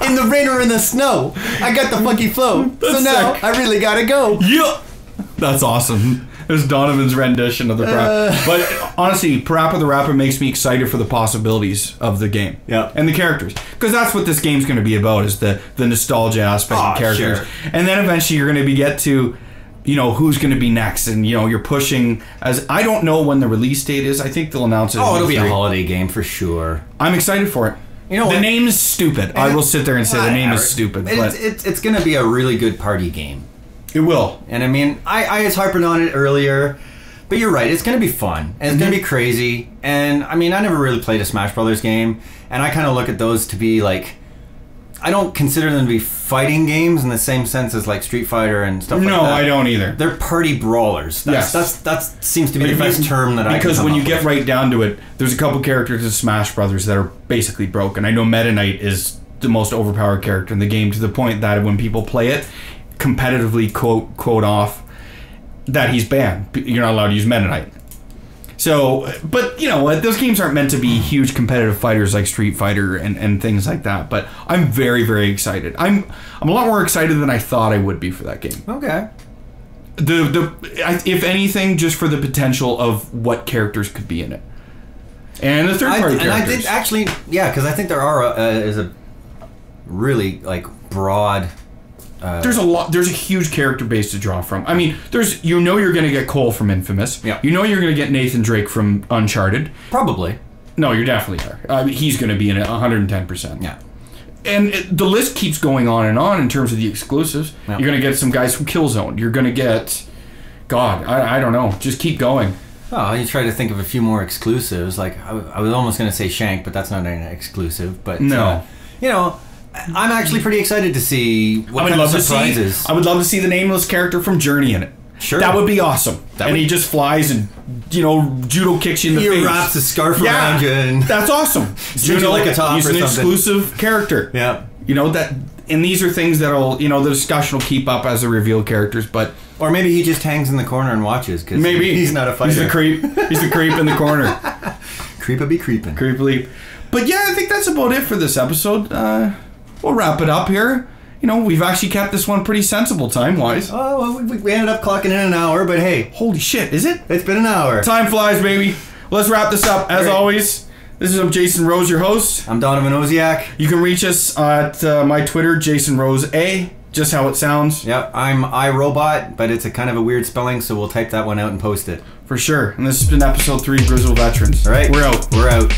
In the rain or in the snow, I got the funky flow. So now I really gotta go. Yeah, that's awesome. There's Donovan's rendition of the Parappa. But honestly, Parappa the Rapper makes me excited for the possibilities of the game. Yeah. And the characters. Because that's what this game's going to be about, is the nostalgia aspect of characters. Sure. And then eventually you're going to get to, you know, who's going to be next. And, you know, you're pushing, as I don't know when the release date is. I think they'll announce it. Oh, it'll be a holiday game for sure. I'm excited for it. You know, the name is stupid. I will sit there and say the name is stupid. But it's going to be a really good party game. It will. And I mean, I was harping on it earlier, but you're right, it's going to be fun. And it's going to be crazy. And I mean, I never really played a Smash Brothers game, and I kind of look at those to be like I don't consider them to be fighting games in the same sense as like Street Fighter and stuff like that. No, I don't either. They're party brawlers. That seems to be the best term that I can come up with. Because when you get right down to it, there's a couple characters in Smash Brothers that are basically broken. I know Meta Knight is the most overpowered character in the game, to the point that when people play it, competitively quote off that he's banned. You're not allowed to use Meta Knight. So, but you know, those games aren't meant to be huge competitive fighters like Street Fighter and things like that. But I'm very, very excited. I'm a lot more excited than I thought I would be for that game. Okay. If anything, just for the potential of what characters could be in it, and the third party characters. And I did actually, because I think there is a really like broad. There's a huge character base to draw from. I mean, you're going to get Cole from Infamous. Yeah. You're going to get Nathan Drake from Uncharted. Probably. No, you definitely are. He's going to be in it 110%. Yeah. And the list keeps going on and on in terms of the exclusives. Yeah. You're going to get some guys from Killzone. You're going to get, God, I don't know. Just keep going. Oh, you try to think of a few more exclusives. Like I was almost going to say Shank, but that's not an exclusive. But no, I'm actually pretty excited to see what kind of surprises. I would love to see the nameless character from Journey in it. Sure. That would be awesome. He just flies and, judo kicks you in the face. He wraps a scarf around you. And that's awesome. Judo like a top he's or an something. exclusive character. Yeah. And these are things that'll, the discussion will keep up as they reveal characters, but... Or maybe he just hangs in the corner and watches, because maybe he's not a fighter. He's the creep. He's the creep in the corner. Creep-a be creeping. Creepily. But yeah, I think that's about it for this episode. We'll wrap it up here. We've actually kept this one pretty sensible time-wise. Oh, well, we ended up clocking in an hour, but hey. Holy shit, is it? It's been an hour. Time flies, baby. Let's wrap this up. As always, this is Jason Rose, your host. I'm Donovan Oziak. You can reach us at my Twitter, Jason Rose A. Just how it sounds. Yep, I'm iRobot, but it's a kind of a weird spelling, so we'll type that one out and post it. For sure. And this has been episode 3 of Grizzled Veterans. All right. We're out. We're out.